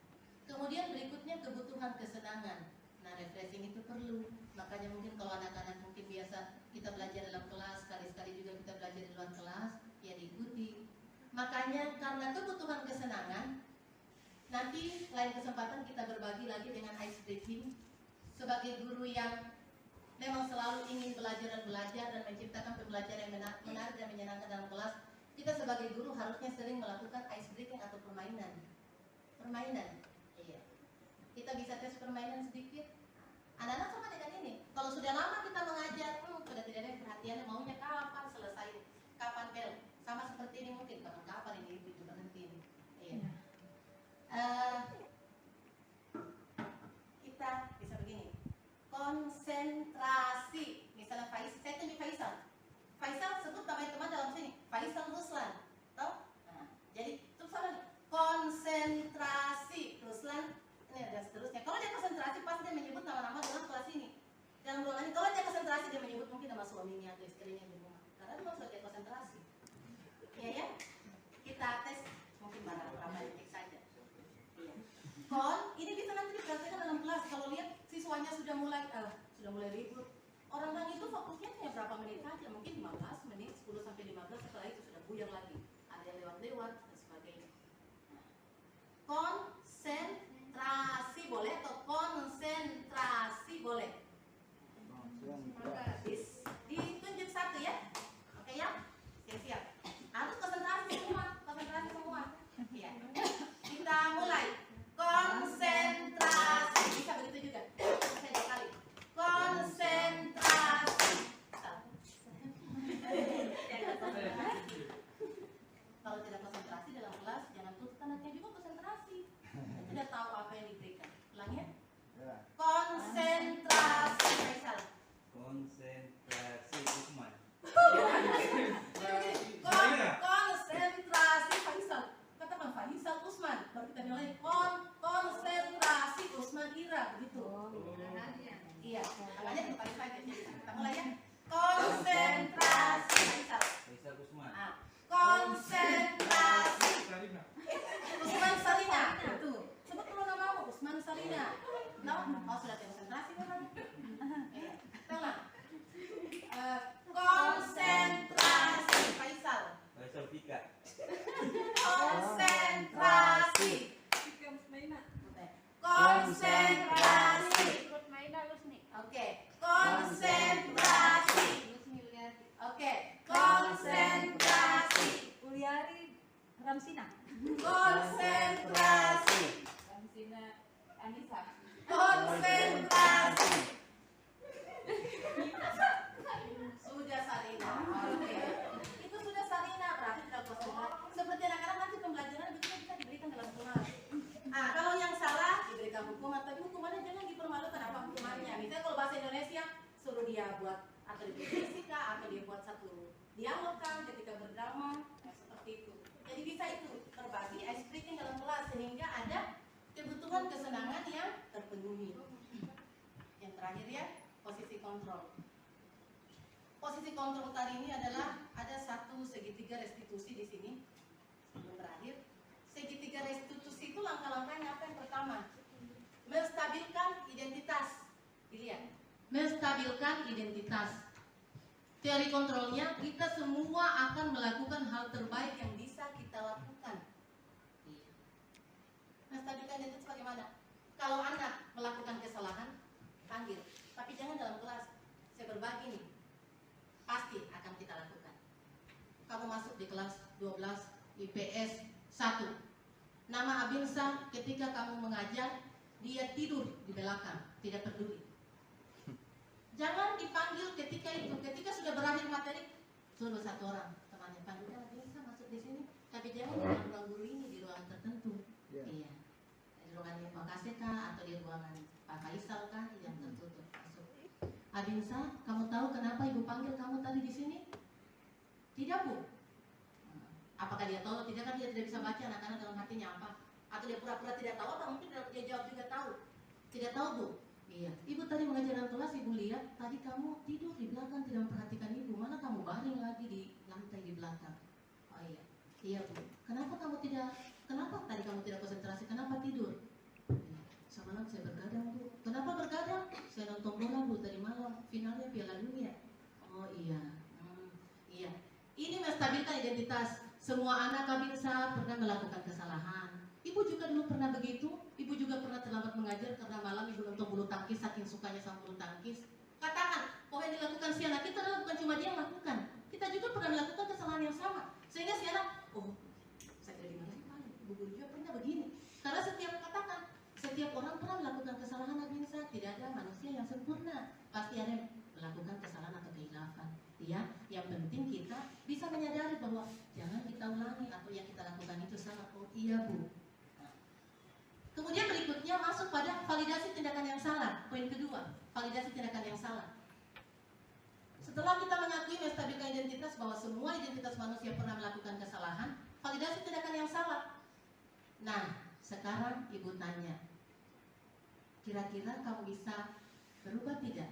Kemudian berikutnya kebutuhan kesenangan. Nah, refreshing itu perlu. Makanya mungkin kalau anak-anak mungkin biasa kita belajar dalam kelas, sekali-sekali juga kita belajar di luar kelas, ya diikuti. Makanya karena kebutuhan kesenangan, nanti lain kesempatan kita berbagi lagi dengan ice breaking sebagai guru yang memang selalu ingin belajar dan menciptakan pembelajaran yang menarik dan menyenangkan dalam kelas, kita sebagai guru harusnya sering melakukan ice breaking atau permainan. Iya. Kita bisa tes permainan sedikit. Anak-anak sama dengan ini. Kalau sudah lama kita mengajar, sudah tidak ada perhatian, maunya kapan selesai, kapan bel. Sama seperti ini mungkin, kapan ini itu berhenti ini. Iya. Kita bisa begini. Konsentrasi. Misalnya Faisal, saya tunjuk Faisal. Faisal sebut nama teman dalam sini. Faisal Ruslan. Tahu? Nah, jadi terus sama konsentrasi. Ruslan ini ada seterusnya. Kalau dia konsentrasi pasti dia menyebut nama-nama dalam kelas ini. Dalam ruangan ini. Kalau dia konsentrasi dia menyebut mungkin nama suaminya atau istrinya di rumah. Karena dia maksud dia konsentrasi. Iya ya? Kita tes mungkin berapa detik saja. Iya. Ini bisa nanti dipraktekkan dalam kelas. Kalau lihat siswanya sudah mulai ribut. Orang itu fokusnya hanya berapa menit saja, mungkin 15 menit, 10 sampai 15, setelah itu sudah buyar lagi. Ada yang lewat-lewat dan sebagainya. Konsentrasi boleh atau konsentrasi boleh? Ditunjuk satu ya. Oke ya? Siap-siap. Harus konsentrasi semua. Iya. Kita mulai. Konsentrasi. Bisa begitu juga. Saya 2 kali. Konsentrasi. Kalau tidak konsentrasi dalam kelas, jangan tutup anaknya juga konsentrasi. Tidak tahu apa yang diberikan. Ulang ya. Konsentrasi. Faisal. Konsentrasi Usman. Konsentrasi Faisal. Katakan Faisal Usman. Baru kita mulai konsentrasi Usman Ira. Begitu. Iya. Makanya bukan saja. Kita mulai ya. Konsentrasi Faisal. Faisal Usman. Konsentrasi. Usman Salina. Tuh. Sebut dulu namamu Usman Salina. Oh sudah konsentrasi kan? Iya. Tenang. Konsentrasi Faisal. Faisal Fika. Konsentrasi. Konsentrasi. Oke. Konsentrasi. Oke. Konsentrasi. Uliari Ramsina. Konsentrasi. Ramsina Anissa. Konsentrasi. Sudah Salina. Oke. Itu sudah Salina, berarti tidak konsentrasi. Seperti anak-anak nanti pembelajaran begitu bisa diberikan dalam kelas. Kalau yang salah diberikan hukuman, tapi hukumannya jangan dipermalukan apa hukumannya. Misalnya kalau bahasa Indonesia suruh dia buat atau dia fisika atau dia buat satu dialog kan ketika berdrama, seperti itu. Jadi bisa itu berbagi ice breaking dalam kelas sehingga ada kebutuhan kesenangan yang terpenuhi. Yang terakhir ya, posisi kontrol. Posisi kontrol tadi ini adalah ada satu segitiga restitusi di sini. Sebelum berakhir, segitiga restitusi itu langkah-langkahnya apa? Yang pertama, menstabilkan identitas. Dilihat, menstabilkan identitas. Teori kontrolnya, kita semua akan melakukan hal terbaik yang bisa kita lakukan. Menstabilkan identitas bagaimana? Kalau anak melakukan kesalahan, panggil. Tapi jangan dalam kelas. Saya berbagi nih. Pasti akan kita lakukan. Kamu masuk di kelas 12 IPS 1. Nama Abinsa ketika kamu mengajar, dia tidur di belakang, tidak peduli. Jangan dipanggil ketika itu, ketika sudah berakhir materi, suruh satu orang temannya panggil, Abinsa masuk di sini, tapi jangan di ruang guru ini, di ruangan tertentu. Iya. Di ruangan Pak Kaseka atau di ruangan Pak Faisal kan yang tertutup masuk. Abinsa, kamu tahu kenapa ibu panggil kamu tadi di sini? Tidak, Bu. Apakah dia tahu? Tidak kan dia tidak bisa baca anak-anak dalam hatinya apa? Atau dia pura-pura tidak tahu atau mungkin dia jawab juga tahu. Tidak tahu, Bu. Iya. Ibu tadi mengajar dalam kelas, ibu lihat tadi kamu tidur di belakang tidak memperhatikan ibu. Mana kamu baring lagi di lantai di belakang? Oh iya. Iya, Bu. Kenapa tadi kamu tidak konsentrasi? Kenapa tidur? Iya. Semalam saya bergadang, Bu. Kenapa bergadang? Saya nonton bola, Bu, tadi malam. Finalnya Piala Dunia. Oh iya. Iya. Ini menstabilkan identitas. Semua anak Kabinsa pernah melakukan kesalahan. Ibu juga dulu juga pernah begitu, ibu juga pernah terlambat mengajar karena malam ibu nonton bulu tangkis saking sukanya sama bulu tangkis. Katakan bahwa yang dilakukan si anak kita adalah bukan cuma dia yang lakukan, kita juga pernah melakukan kesalahan yang sama. Sehingga si anak, oh saya tidak dimarahi paling, ibu guru juga pernah begini. Karena setiap orang pernah melakukan kesalahan administrasi, tidak ada manusia yang sempurna, pasti ada yang melakukan kesalahan atau kehilafan. Ya, yang penting kita bisa menyadari bahwa jangan kita ulangi atau yang kita lakukan itu salah. Oh iya bu. Nah, kemudian berikutnya masuk pada validasi tindakan yang salah. Poin kedua, validasi tindakan yang salah. Setelah kita mengakui menstabilkan identitas bahwa semua identitas manusia pernah melakukan kesalahan, validasi tindakan yang salah. Nah, sekarang ibu tanya, kira-kira kamu bisa berubah tidak?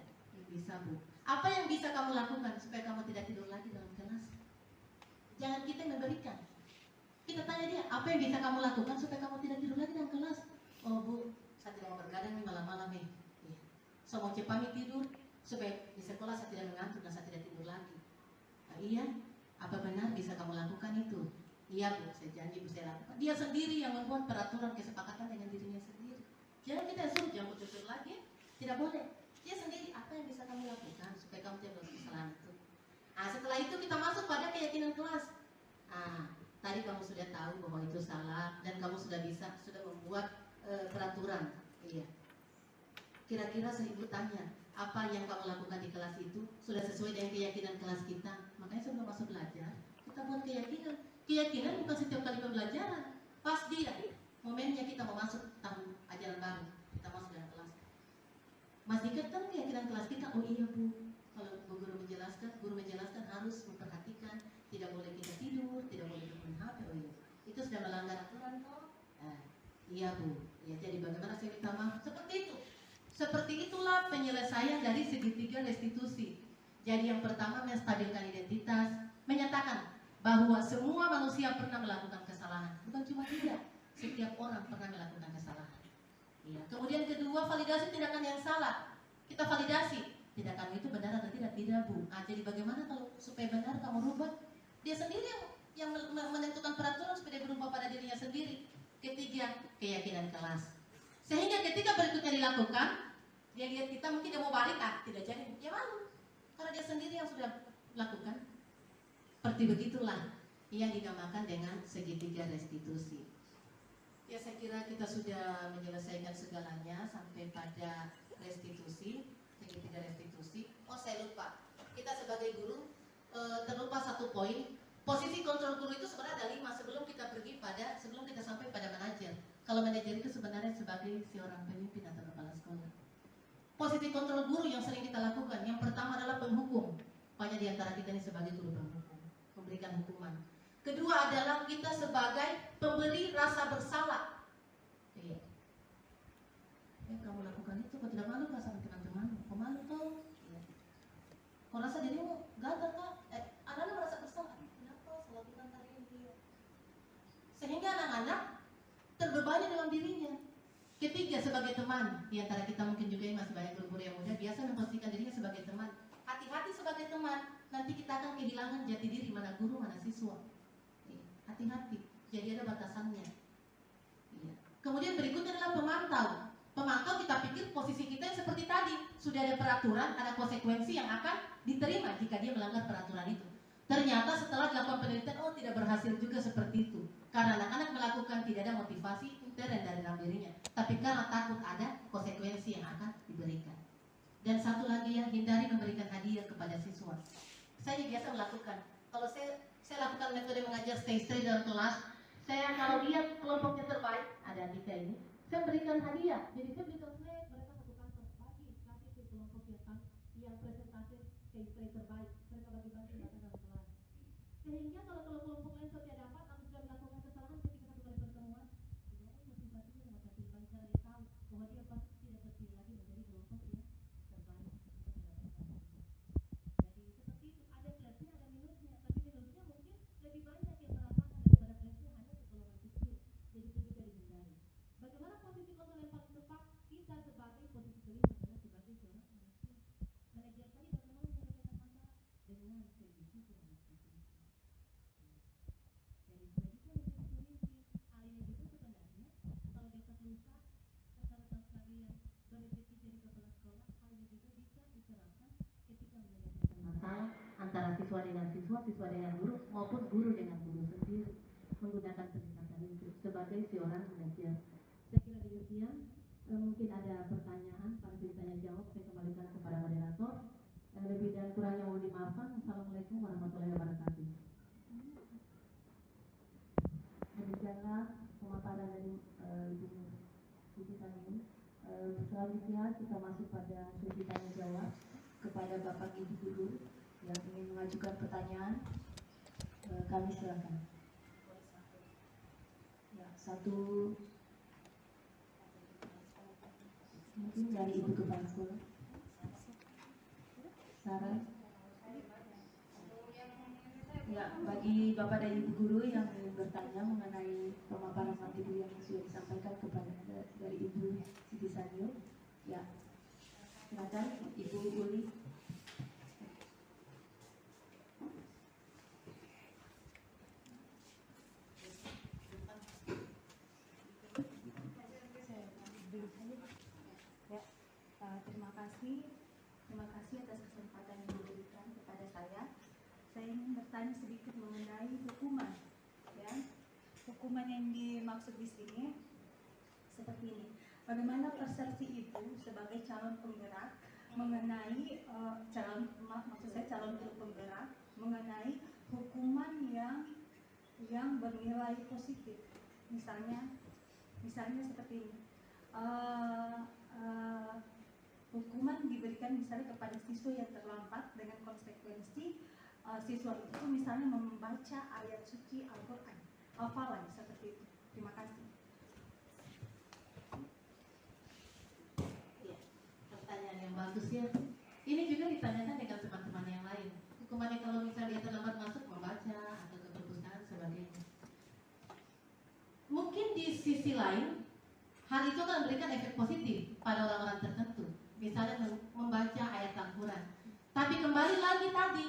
Bisa bu. Apa yang bisa kamu lakukan supaya kamu tidak tidur lagi dalam kelas? Jangan kita memberikan. Kita tanya dia, apa yang bisa kamu lakukan supaya kamu tidak tidur lagi dalam kelas? Oh bu, saya tidak mau bergadang nih malam-malam nih. Ya. Saya mau cepat tidur supaya di sekolah saya tidak mengantuk dan saya tidak tidur lagi. Nah, iya, apa benar bisa kamu lakukan itu? Iya bu, saya janji bu saya lakukan. Dia sendiri yang membuat peraturan kesepakatan dengan dirinya sendiri. Jangan kita suruh, jangan putus lagi, tidak boleh. Dia sendiri, apa yang bisa kamu lakukan supaya kamu tidak melakukan kesalahan itu. Nah, setelah itu kita masuk pada keyakinan kelas. Tadi kamu sudah tahu bahwa itu salah dan kamu sudah membuat peraturan. Iya. Kira-kira saya ibu tanya, apa yang kamu lakukan di kelas itu sudah sesuai dengan keyakinan kelas kita? Makanya sebelum masuk belajar, kita buat keyakinan. Keyakinan bukan setiap kali pembelajaran. Pas dia momennya kita mau masuk tahun ajaran baru, kita masuk dalam kelas. Masih ingat kan keyakinan kelas kita? Oh iya bu, kalau guru menjelaskan harus memperhatikan, tidak boleh kita tidur, tidak boleh bermain HP. Oh iya, itu sudah melanggar aturan toh? Iya bu. Ya, jadi bagaimana saya minta maaf? Seperti itu. Seperti itulah penyelesaian dari segitiga restitusi. Jadi yang pertama menstabilkan identitas, menyatakan bahwa semua manusia pernah melakukan kesalahan, bukan cuma dia, setiap orang pernah melakukan kesalahan. Ya. Kemudian kedua, validasi tindakan yang salah. Kita validasi tindakan itu benar atau tidak, bu. Jadi bagaimana kalau supaya benar kamu rubah? Dia sendiri yang menentukan peraturan supaya dia berubah pada dirinya sendiri. Ketiga, keyakinan kelas. Sehingga ketika berikutnya dilakukan, dia lihat kita mungkin dia mau balik, tidak jadi, dia malu. Karena dia sendiri yang sudah lakukan. Seperti begitulah yang dinamakan dengan segitiga restitusi. Ya, saya kira kita sudah menyelesaikan segalanya sampai pada restitusi, segitiga restitusi. Oh, saya lupa. Kita sebagai guru terlupa satu poin. Posisi kontrol guru itu sebenarnya ada 5 sebelum kita sampai pada manajer. Kalau manajer itu sebenarnya sebagai seorang pemimpin atau kepala sekolah. Posisi kontrol guru yang sering kita lakukan, yang pertama adalah penghukum. Banyak di antara kita ini sebagai guru penghukum, memberikan hukuman. Kedua adalah kita sebagai pemberi rasa bersalah. Iya. Kamu lakukan itu, kau tidak malu sama teman-teman? Kau malu toh? Iya. Kau rasa dirimu gagal kak? Anak-anak merasa bersalah. Kenapa saya lakukan hari ini? Sehingga anak-anak terbebani dalam dirinya. Ketiga, sebagai teman. Di antara kita mungkin juga yang masih banyak guru-guru yang muda biasa memposisikan dirinya sebagai teman. Hati-hati sebagai teman. Nanti kita akan kehilangan jati diri mana guru, mana siswa. Hati-hati, jadi ada batasannya. Iya. Kemudian berikutnya adalah pemantau. Pemantau kita pikir posisi kita yang seperti tadi, sudah ada peraturan, ada konsekuensi yang akan diterima jika dia melanggar peraturan itu. Ternyata setelah dilakukan penelitian, oh tidak berhasil juga seperti itu. Karena anak-anak melakukan tidak ada motivasi intern dari dalam dirinya, tapi karena takut ada konsekuensi yang akan diberikan. Dan satu lagi yang hindari memberikan hadiah kepada siswa. Saya biasa melakukan, kalau saya lakukan metode mengajar stay dalam kelas. Saya kalau lihat kelompoknya terbaik, ada Andika ini, saya berikan hadiah. Jadi saya berikan snack, mereka satu kantong bagi kasih ke kelompok yang presentasi stay terbaik. Mereka bagi-bagi datang dalam kelas. Sehingga kalau kelompok lain tidak dapat atau sudah melakukan kesalahan ketika satu kali pertemuan, tidak ada motivasinya membuat terbaik karena dia tahu bahwa dia pasti tidak terpilih lagi menjadi kelompok yang terbaik. Jadi seperti itu, ada plusnya, ada minusnya, tapi minusnya mungkin lebih banyak yang merasakan daripada plusnya hanya kecolongan kecil. Jadi itu juga dihindari. Bagaimana posisi kontrol yang paling tepat? Kita siswa dengan siswa, siswa dengan guru, maupun guru dengan guru sendiri menggunakan pendekatan itu sebagai seorang pengajar. Saya kira demikian. Mungkin ada pertanyaan, pada tanya jawab saya kembalikan kepada moderator. Yang lebih dan kurangnya mohon dimaafkan. Assalamualaikum warahmatullahi wabarakatuh. Demikianlah pemaparan dari Ibu Siti Sani. Selanjutnya kita masuk pada sesi tanya jawab kepada Bapak Ibu Guru yang ingin mengajukan pertanyaan. Kami silakan. Ya, satu mungkin dari Ibu Kepala Sekolah. Sarah. Ya, bagi Bapak dan Ibu Guru yang ingin bertanya mengenai pemaparan materi yang sudah disampaikan kepada dari Ibu Siti Sanio, ya, silakan Ibu Uli. Terima kasih atas kesempatan yang diberikan kepada saya. Saya ingin bertanya sedikit mengenai hukuman, ya. Hukuman yang dimaksud di sini seperti ini. Bagaimana persepsi Ibu sebagai calon penggerak mengenai calon guru penggerak mengenai hukuman yang bernilai positif, misalnya seperti ini. Hukuman diberikan misalnya kepada siswa yang terlambat dengan konsekuensi siswa itu misalnya membaca ayat suci Al-Quran, hafalan seperti itu. Terima kasih. Ya, pertanyaan yang bagus ya. Ini juga ditanyakan dengan teman-teman yang lain. Hukumannya kalau misalnya dia terlambat masuk membaca atau ke perpustakaan sebagainya. Mungkin di sisi lain hal itu akan memberikan efek positif pada orang-orang tertentu. Misalnya membaca ayat Al-Quran. Tapi kembali lagi tadi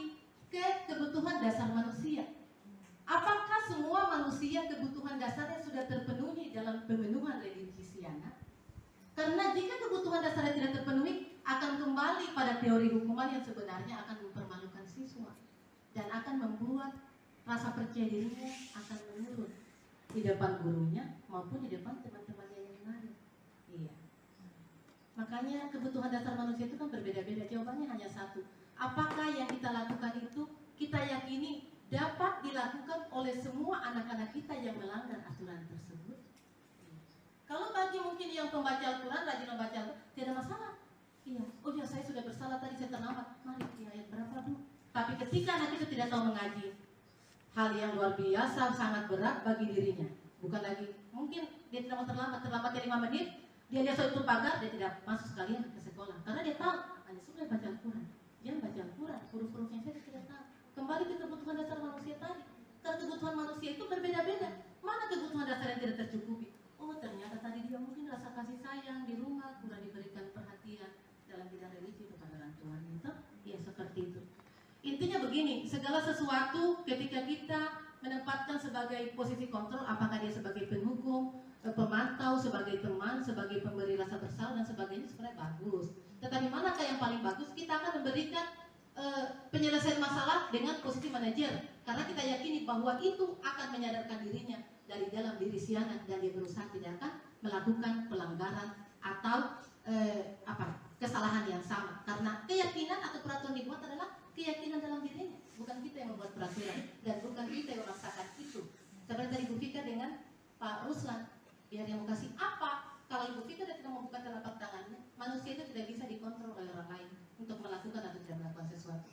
ke kebutuhan dasar manusia. Apakah semua manusia kebutuhan dasarnya sudah terpenuhi dalam pemenuhan religiusiana? Karena jika kebutuhan dasarnya tidak terpenuhi, akan kembali pada teori hukuman yang sebenarnya akan mempermalukan siswa dan akan membuat rasa percaya dirinya akan menurun di depan gurunya maupun di depan teman-temannya yang lain. Iya. Makanya kebutuhan dasar manusia itu kan berbeda-beda. Jawabannya hanya satu. Apakah yang kita lakukan itu kita yakini dapat dilakukan oleh semua anak-anak kita yang melanggar aturan tersebut? Kalau bagi mungkin yang pembaca Al-Quran, rajin membaca Al-Quran, tidak masalah. Iya, oh ya saya sudah bersalah tadi, saya terlambat. Mari di ayat berapa Bu? Tapi ketika anak itu tidak tahu mengaji, hal yang luar biasa, sangat berat bagi dirinya. Bukan lagi, mungkin dia tidak mau terlambatnya 5 menit, dia lihat itu pagar, dia tidak masuk sekalian ke sekolah. Karena dia tahu, hanya sudah baca Al-Quran. Dia baca Al-Quran, huruf-hurufnya saya tidak tahu. Kembali ke kebutuhan dasar manusia tadi. Karena kebutuhan manusia itu berbeda-beda. Mana kebutuhan dasar yang tidak tercukupi? Oh ternyata tadi dia mungkin rasa kasih sayang di rumah, kurang diberikan perhatian dalam bidang religi kepada orang tuanya. Itu ya seperti itu. Intinya begini, segala sesuatu ketika kita menempatkan sebagai posisi kontrol, apakah dia sebagai penghukum, pemantau, sebagai teman, sebagai pemberi rasa bersalah dan sebagainya, sebenarnya bagus. Tetapi manakah yang paling bagus? Kita akan memberikan penyelesaian masalah dengan posisi manajer, karena kita yakini bahwa itu akan menyadarkan dirinya dari dalam diri si anak dan dia berusaha tidak akan melakukan pelanggaran atau kesalahan yang sama, karena keyakinan atau peraturan dibuat adalah keyakinan dalam dirinya, bukan kita yang membuat peraturan dan bukan kita yang memaksakan itu. Seperti tadi Bu Fika dengan Pak Ruslan, biar yang mau kasih apa, kalau Ibu Fika tidak membuka telapak tangannya, manusia itu tidak bisa dikontrol oleh orang lain untuk melakukan atau tidak melakukan sesuatu.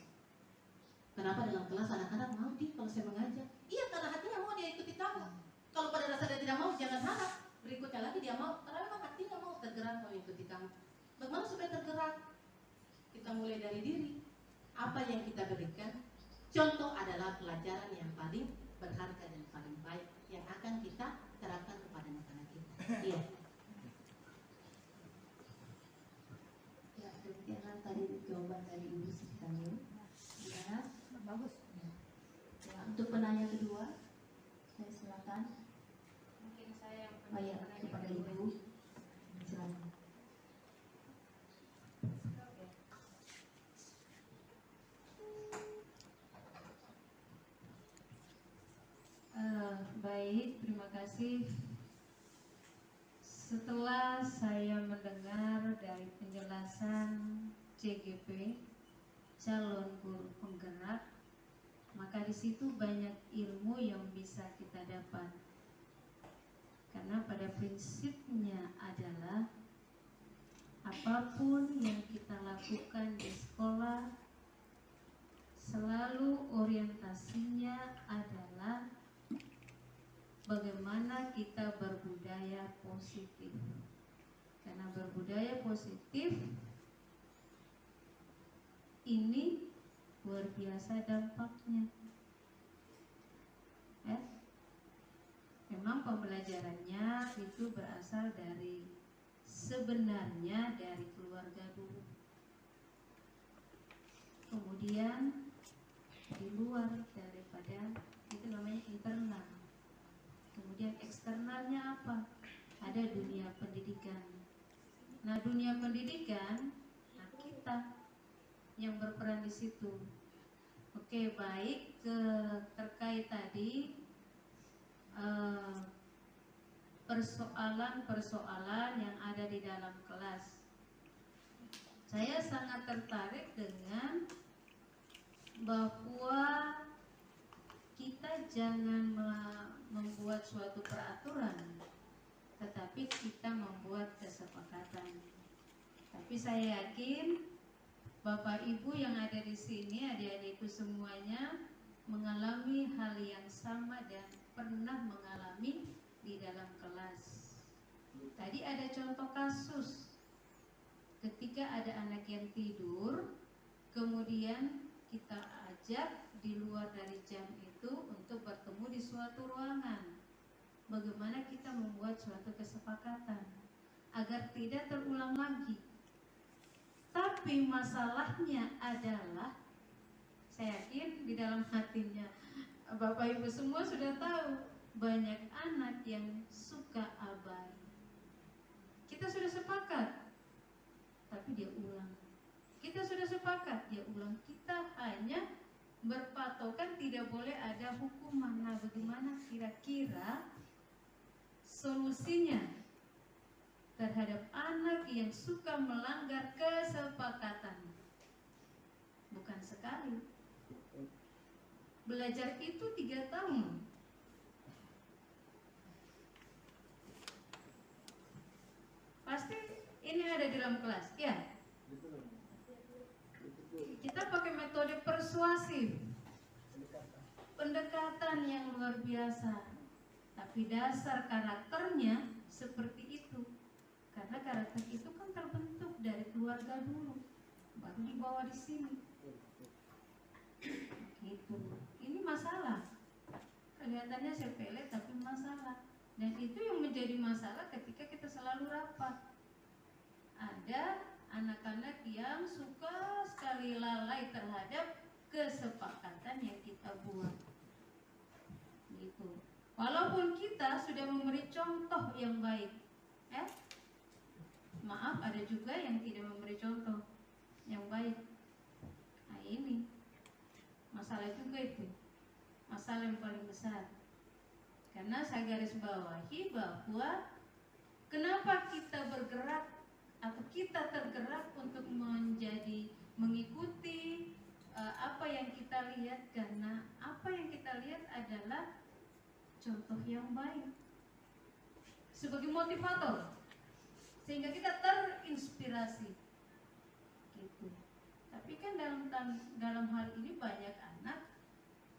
Kenapa dalam kelas anak-anak mau kalau saya mengajar? Iya, karena hatinya mau dia ikuti kamu. Kalau pada dasarnya tidak mau, jangan harap berikutnya lagi dia mau, karena memang hatinya mau tergerak mau ikuti kamu. Bagaimana supaya tergerak? Kita mulai dari diri. Apa yang kita berikan? Contoh adalah pelajaran yang paling berharga dan paling baik yang akan kita terapkan kepada anak-anak kita. Iya. Ya, demikianlah tadi jawaban dari Ibu Siti Sanio. Gimana? Bagus. Ya, untuk penanya kedua, saya silakan. Mungkin saya yang Ya, kepada Ibu. Silakan. kasih. Setelah saya mendengar dari penjelasan CGP, calon guru penggerak, maka di situ banyak ilmu yang bisa kita dapat. Karena pada prinsipnya adalah apapun yang kita lakukan di sekolah selalu orientasinya adalah bagaimana kita berbudaya positif. Karena berbudaya positif ini luar biasa dampaknya. Memang pembelajarannya itu berasal dari sebenarnya dari keluarga dulu. Kemudian di luar daripada itu namanya internal. Kemudian eksternalnya apa? Ada dunia pendidikan. Nah, dunia pendidikan, nah kita yang berperan di situ. Oke, baik terkait tadi persoalan-persoalan yang ada di dalam kelas. Saya sangat tertarik dengan bahwa kita jangan membuat suatu peraturan, tetapi kita membuat kesepakatan. Tapi saya yakin Bapak Ibu yang ada di sini, adik-adikku semuanya mengalami hal yang sama dan pernah mengalami di dalam kelas. Tadi ada contoh kasus ketika ada anak yang tidur, kemudian kita ajak di luar dari jam itu untuk bertemu di suatu ruangan. Bagaimana kita membuat suatu kesepakatan agar tidak terulang lagi. Tapi masalahnya adalah, saya yakin di dalam hatinya Bapak Ibu semua sudah tahu, banyak anak yang suka abai. Kita sudah sepakat, tapi dia ulang. Kita sudah sepakat, dia ulang. Kita hanya berpatokan tidak boleh ada hukuman. Nah, bagaimana kira-kira solusinya terhadap anak yang suka melanggar kesepakatan? Bukan sekali. Belajar itu 3 tahun. Pasti ini ada di dalam kelas, ya. Kita pakai metode persuasif, pendekatan yang luar biasa. Tapi dasar karakternya seperti itu. Karena karakter itu kan terbentuk dari keluarga dulu, baru dibawa di sini. Gitu. Ini masalah. Kelihatannya sepele tapi masalah. Dan itu yang menjadi masalah ketika kita selalu rapat. Ada anak-anak yang suka sekali lalai terhadap kesepakatan yang kita buat. Gitu. Walaupun kita sudah memberi contoh yang baik, maaf, ada juga yang tidak memberi contoh yang baik. Nah, ini masalah juga itu, masalah yang paling besar. Karena saya garis bawahi bahwa kenapa kita bergerak atau kita tergerak untuk mengikuti apa yang kita lihat, karena apa yang kita lihat adalah contoh yang baik sebagai motivator, sehingga kita terinspirasi gitu. Tapi kan dalam hal ini banyak anak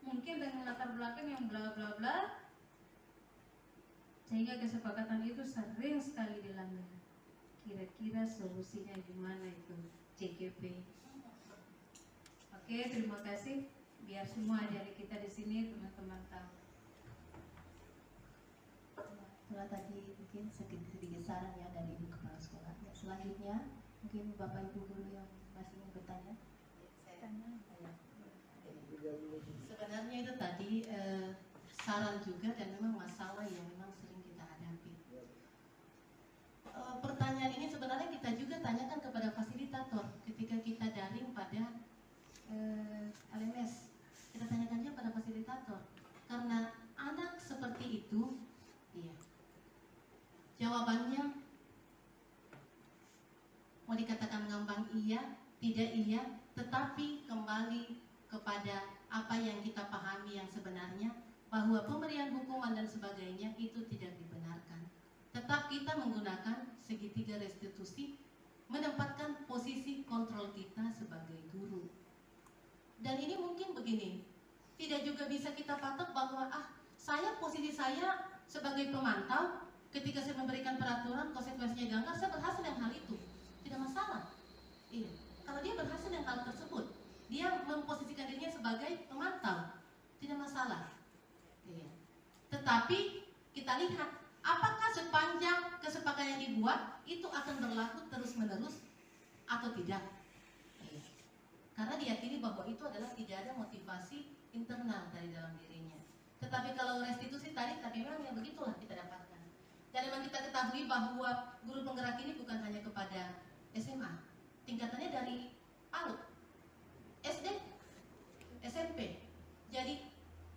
mungkin dengan latar belakang yang bla bla bla, sehingga kesepakatan itu sering sekali dilanggar. Kira-kira solusinya gimana itu CGP? Oke, terima kasih. Biar semua adik-adik kita di sini teman-teman tahu. Setelah tadi mungkin sedikit saran ya dari Ibu Kepala Sekolah. Ya, selanjutnya mungkin Bapak Ibu guru yang masih ingin bertanya. Sebenarnya itu tadi saran juga dan memang masalah yang memang sering kita hadapi. Pertanyaan ini sebenarnya kita juga tanyakan kepada fasilitator ketika kita daring pada LMS. Kita tanyakannya pada fasilitator karena anak seperti itu, ya, Jawabannya mau dikatakan ngambang iya, tidak iya, tetapi kembali kepada apa yang kita pahami yang sebenarnya, bahwa pemberian hukuman dan sebagainya itu tidak dibenarkan. Tetap kita menggunakan segitiga restitusi, menempatkan posisi kontrol kita sebagai guru. Dan ini mungkin begini, tidak juga bisa kita patok bahwa posisi saya sebagai pemantau, ketika saya memberikan peraturan konsekuensinya dilanggar, saya berhasil dengan hal itu, tidak masalah. Iya, kalau dia berhasil dengan hal tersebut, dia memposisikan dirinya sebagai pemantau, tidak masalah. Iya. Tetapi kita lihat, apakah sepanjang kesepakatan yang dibuat itu akan berlaku terus-menerus atau tidak? Iya. Karena diyakini bahwa itu adalah tidak ada motivasi internal dari dalam dirinya. Tetapi kalau restitusi tadi memang yang begitulah kita dapatkan. Dan memang kita ketahui bahwa guru penggerak ini bukan hanya kepada SMA, tingkatannya dari PAUD, SD, SMP. Jadi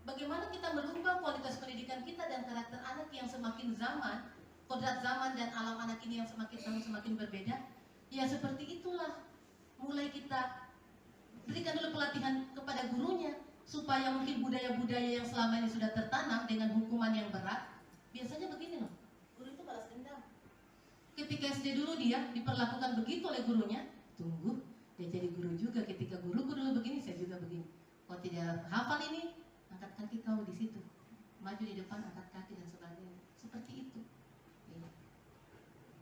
bagaimana kita merubah kualitas pendidikan kita dan karakter anak yang semakin zaman, kodrat zaman dan alam anak ini yang semakin tahun semakin berbeda. Ya seperti itulah, mulai kita berikan dulu pelatihan kepada gurunya, supaya mungkin budaya-budaya yang selama ini sudah tertanam dengan hukuman yang berat. Biasanya begini loh, guru itu balas dendam. Ketika SD dulu dia diperlakukan begitu oleh gurunya, tunggu, dia jadi guru juga. Ketika guruku dulu begini, saya juga begini. Kalau tidak hafal ini, angkat kaki kau di situ, maju di depan, angkat kaki dan sebagainya. Seperti itu. Ya.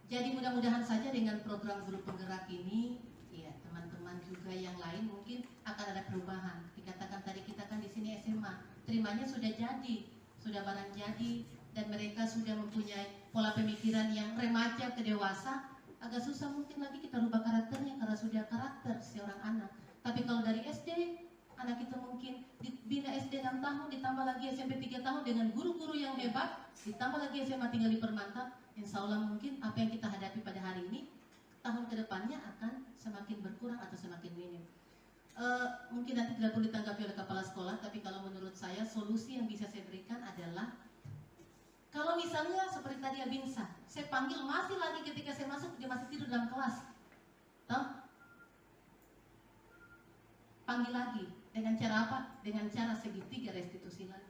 Jadi mudah-mudahan saja dengan program guru penggerak ini, ya teman-teman juga yang lain mungkin akan ada perubahan. Dikatakan tadi kita kan di sini SMA, terimanya sudah jadi, sudah barang jadi, dan mereka sudah mempunyai pola pemikiran yang remaja ke dewasa. Agak susah mungkin lagi kita rubah karakternya karena sudah karakter seorang anak. Tapi kalau dari SD, anak kita mungkin dibina SD 6 tahun, ditambah lagi SMP 3 tahun dengan guru-guru yang hebat, ditambah lagi SMA tinggal dipermantap, insya Allah mungkin apa yang kita hadapi pada hari ini, tahun kedepannya akan semakin berkurang atau semakin minim. Mungkin nanti tidak perlu ditanggapi oleh kepala sekolah, tapi kalau menurut saya solusi yang bisa saya berikan adalah, kalau misalnya seperti tadi Abinsa, saya panggil masih lagi ketika saya masuk, dia masih tidur dalam kelas. Toh? Panggil lagi. Dengan cara apa? Dengan cara segitiga restitusi lagi.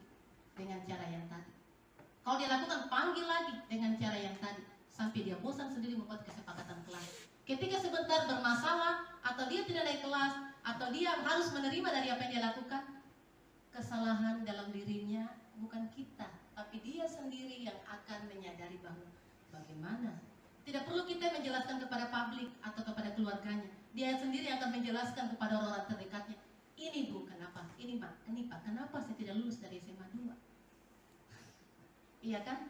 Dengan cara yang tadi. Kalau dia lakukan, panggil lagi dengan cara yang tadi. Sampai dia bosan sendiri membuat kesepakatan kelas. Ketika sebentar bermasalah, atau dia tidak naik kelas, atau dia harus menerima dari apa yang dia lakukan, kesalahan dalam dirinya bukan kita, tapi dia sendiri yang akan menyadari bahwa bagaimana. Tidak perlu kita menjelaskan kepada publik atau kepada keluarganya. Dia sendiri akan menjelaskan kepada orang-orang terdekatnya. Ini Bu, kenapa? Ini Pak, kenapa saya tidak lulus dari SMA 2? Iya kan?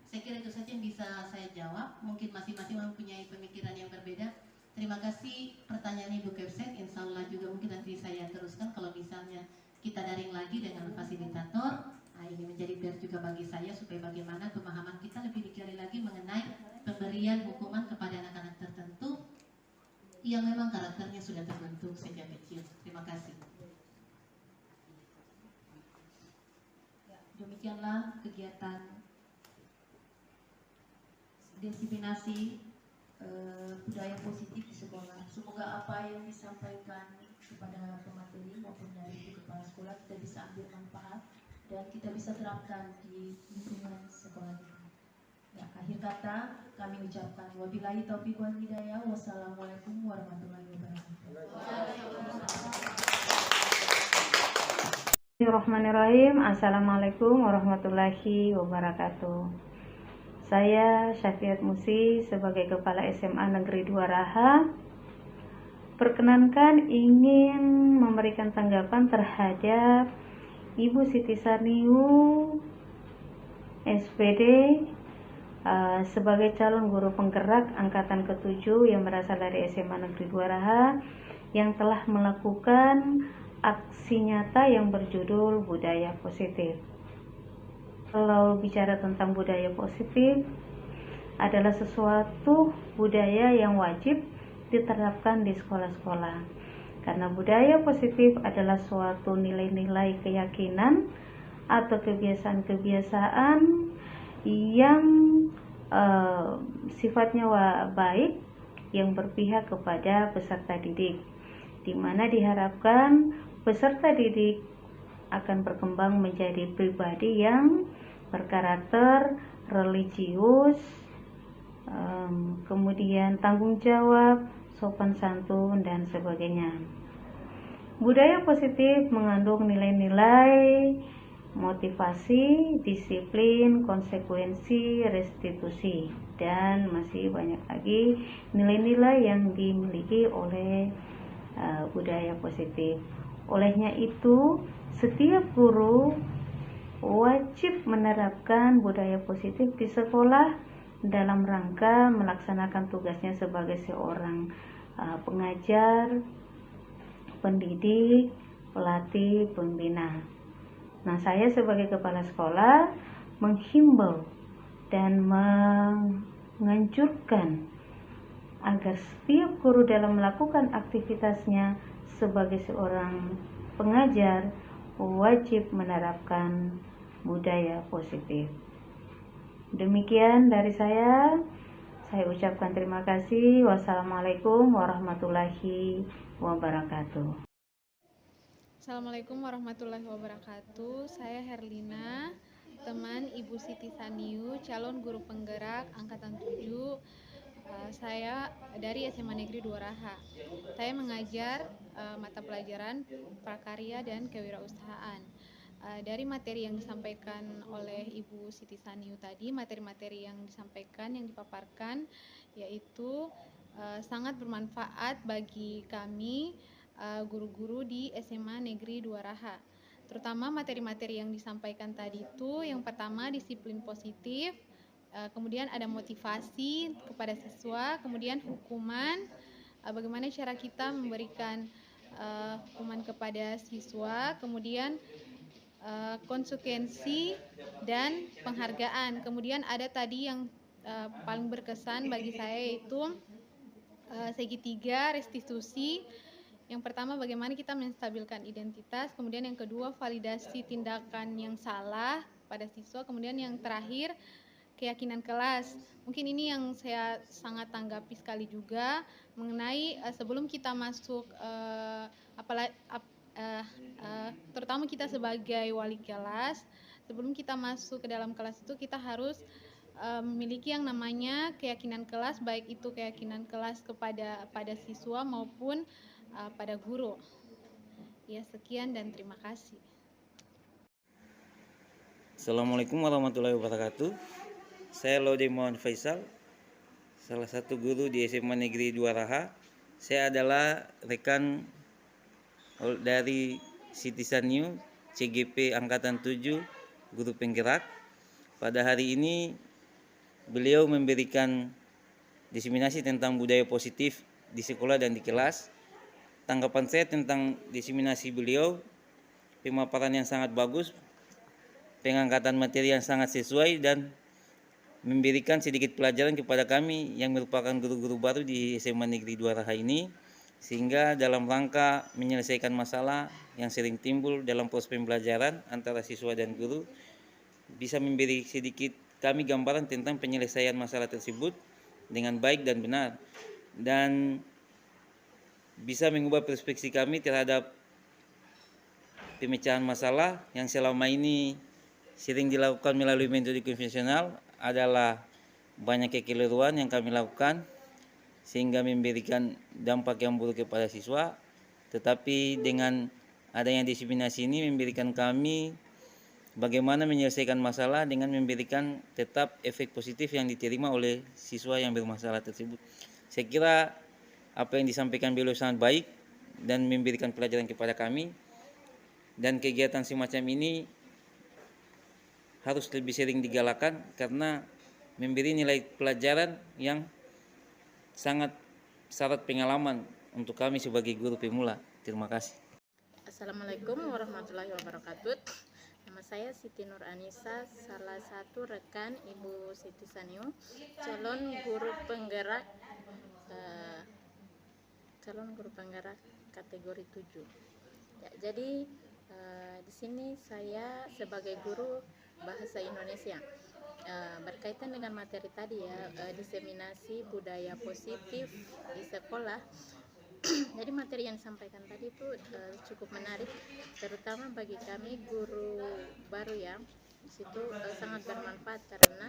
Saya kira itu saja yang bisa saya jawab. Mungkin masing-masing mempunyai pemikiran yang berbeda. Terima kasih pertanyaan Ibu Kepsek. Insya Allah juga mungkin nanti saya teruskan kalau misalnya kita daring lagi dengan fasilitator. Nah, ini menjadi PR juga bagi saya supaya bagaimana pemahaman kita lebih digali lagi mengenai pemberian hukuman kepada anak-anak tertentu yang memang karakternya sudah terbentuk sejak kecil. Terima kasih. Ya, demikianlah kegiatan disiminasi budaya positif di sekolah. Semoga apa yang disampaikan kepada pemateri maupun dari kepala sekolah kita bisa ambil manfaat dan kita bisa terapkan di lingkungan sekolah kita. Ya, akhir kata kami ucapkan wabillahi taufiq wal hidayah. Wassalamualaikum warahmatullahi wabarakatuh. Bismillahirrahmanirrahim. Assalamualaikum warahmatullahi wabarakatuh. Saya Syafiat Musi sebagai Kepala SMA Negeri 2 Raha. Perkenankan ingin memberikan tanggapan terhadap Ibu Siti Saniu SPD sebagai calon guru penggerak angkatan ke-7 yang berasal dari SMA Negeri 2 Raha yang telah melakukan aksi nyata yang berjudul Budaya Positif. Kalau bicara tentang budaya positif, adalah sesuatu budaya yang wajib diterapkan di sekolah-sekolah. Karena budaya positif adalah suatu nilai-nilai keyakinan atau kebiasaan-kebiasaan yang sifatnya baik yang berpihak kepada peserta didik, di mana diharapkan peserta didik akan berkembang menjadi pribadi yang berkarakter religius, kemudian tanggung jawab, sopan santun, dan sebagainya. Budaya positif mengandung nilai-nilai motivasi, disiplin, konsekuensi, restitusi, dan masih banyak lagi nilai-nilai yang dimiliki oleh budaya positif. Olehnya itu, setiap guru wajib menerapkan budaya positif di sekolah dalam rangka melaksanakan tugasnya sebagai seorang pengajar, pendidik, pelatih, pembina. Nah, saya sebagai kepala sekolah menghimbau dan menganjurkan agar setiap guru dalam melakukan aktivitasnya sebagai seorang pengajar wajib menerapkan budaya positif. Demikian dari saya ucapkan terima kasih. Wassalamualaikum warahmatullahi wabarakatuh. Assalamualaikum warahmatullahi wabarakatuh. Saya Herlina, teman Ibu Siti Saniu, calon guru penggerak angkatan 7. Saya dari SMA Negeri Duaraha. Saya mengajar mata pelajaran prakarya dan kewirausahaan. Dari materi yang disampaikan oleh Ibu Siti Saniu tadi, materi-materi yang disampaikan, yang dipaparkan, yaitu sangat bermanfaat bagi kami guru-guru di SMA Negeri Duaraha. Terutama materi-materi yang disampaikan tadi itu, yang pertama disiplin positif, kemudian ada motivasi kepada siswa, kemudian hukuman, bagaimana cara kita memberikan hukuman kepada siswa, kemudian konsekuensi dan penghargaan. Kemudian ada tadi yang paling berkesan bagi saya, yaitu segitiga restitusi. Yang pertama, bagaimana kita menstabilkan identitas, kemudian yang kedua, validasi tindakan yang salah pada siswa, kemudian yang terakhir, keyakinan kelas. Mungkin ini yang saya sangat tanggapi sekali juga mengenai sebelum kita masuk, terutama kita sebagai wali kelas, sebelum kita masuk ke dalam kelas itu kita harus memiliki yang namanya keyakinan kelas, baik itu keyakinan kelas pada siswa maupun pada guru. Ya, sekian dan terima kasih. Assalamualaikum warahmatullahi wabarakatuh. Saya Laude Muhammad Faisal, salah satu guru di SMA Negeri Duaraha. Saya adalah rekan dari Siti Saniu, CGP Angkatan 7, guru penggerak. Pada hari ini beliau memberikan diseminasi tentang budaya positif di sekolah dan di kelas. Tanggapan saya tentang diseminasi beliau, pemaparan yang sangat bagus, pengangkatan materi yang sangat sesuai, dan memberikan sedikit pelajaran kepada kami yang merupakan guru-guru baru di SMA Negeri Duaraha ini, sehingga dalam rangka menyelesaikan masalah yang sering timbul dalam proses pembelajaran antara siswa dan guru, bisa memberi sedikit kami gambaran tentang penyelesaian masalah tersebut dengan baik dan benar, dan bisa mengubah perspektif kami terhadap pemecahan masalah yang selama ini sering dilakukan melalui metode konvensional. Adalah banyak kekeliruan yang kami lakukan sehingga memberikan dampak yang buruk kepada siswa. Tetapi dengan adanya diseminasi ini memberikan kami bagaimana menyelesaikan masalah dengan memberikan tetap efek positif yang diterima oleh siswa yang bermasalah tersebut. Saya kira apa yang disampaikan beliau sangat baik dan memberikan pelajaran kepada kami, dan kegiatan semacam ini harus lebih sering digalakan karena memberi nilai pelajaran yang sangat syarat pengalaman untuk kami sebagai guru pemula. Terima kasih. Assalamualaikum warahmatullahi wabarakatuh. Nama saya Siti Nur Anissa, salah satu rekan Ibu Siti Saniu, calon guru penggerak kategori 7. Ya, jadi di sini saya sebagai guru bahasa Indonesia. berkaitan dengan materi tadi ya, diseminasi budaya positif di sekolah. Jadi materi yang disampaikan tadi itu cukup menarik, terutama bagi kami guru baru ya. Di situ sangat bermanfaat karena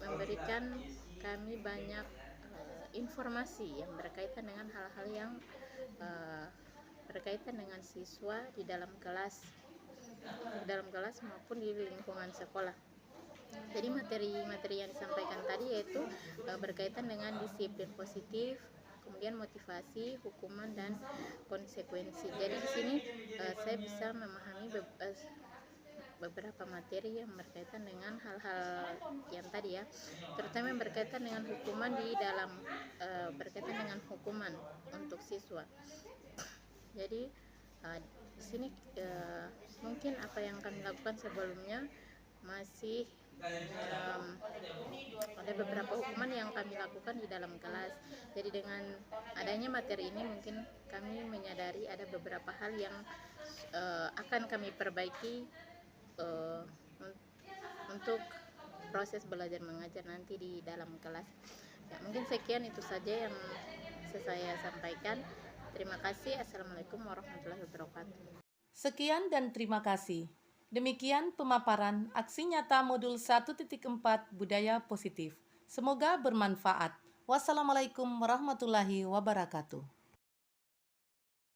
memberikan kami banyak informasi yang berkaitan dengan hal-hal yang berkaitan dengan siswa di dalam kelas maupun di lingkungan sekolah. Jadi materi-materi yang disampaikan tadi yaitu berkaitan dengan disiplin positif, kemudian motivasi, hukuman, dan konsekuensi. Jadi di sini saya bisa memahami beberapa materi yang berkaitan dengan hal-hal yang tadi ya, terutama yang berkaitan dengan hukuman berkaitan dengan hukuman untuk siswa. Jadi di sini mungkin apa yang kami lakukan sebelumnya masih ada beberapa hukuman yang kami lakukan di dalam kelas. Jadi dengan adanya materi ini mungkin kami menyadari ada beberapa hal yang akan kami perbaiki untuk proses belajar mengajar nanti di dalam kelas. Ya, mungkin sekian itu saja yang saya sampaikan. Terima kasih. Assalamualaikum warahmatullahi wabarakatuh. Sekian dan terima kasih. Demikian pemaparan aksi nyata modul 1.4 Budaya Positif. Semoga bermanfaat. Wassalamualaikum warahmatullahi wabarakatuh.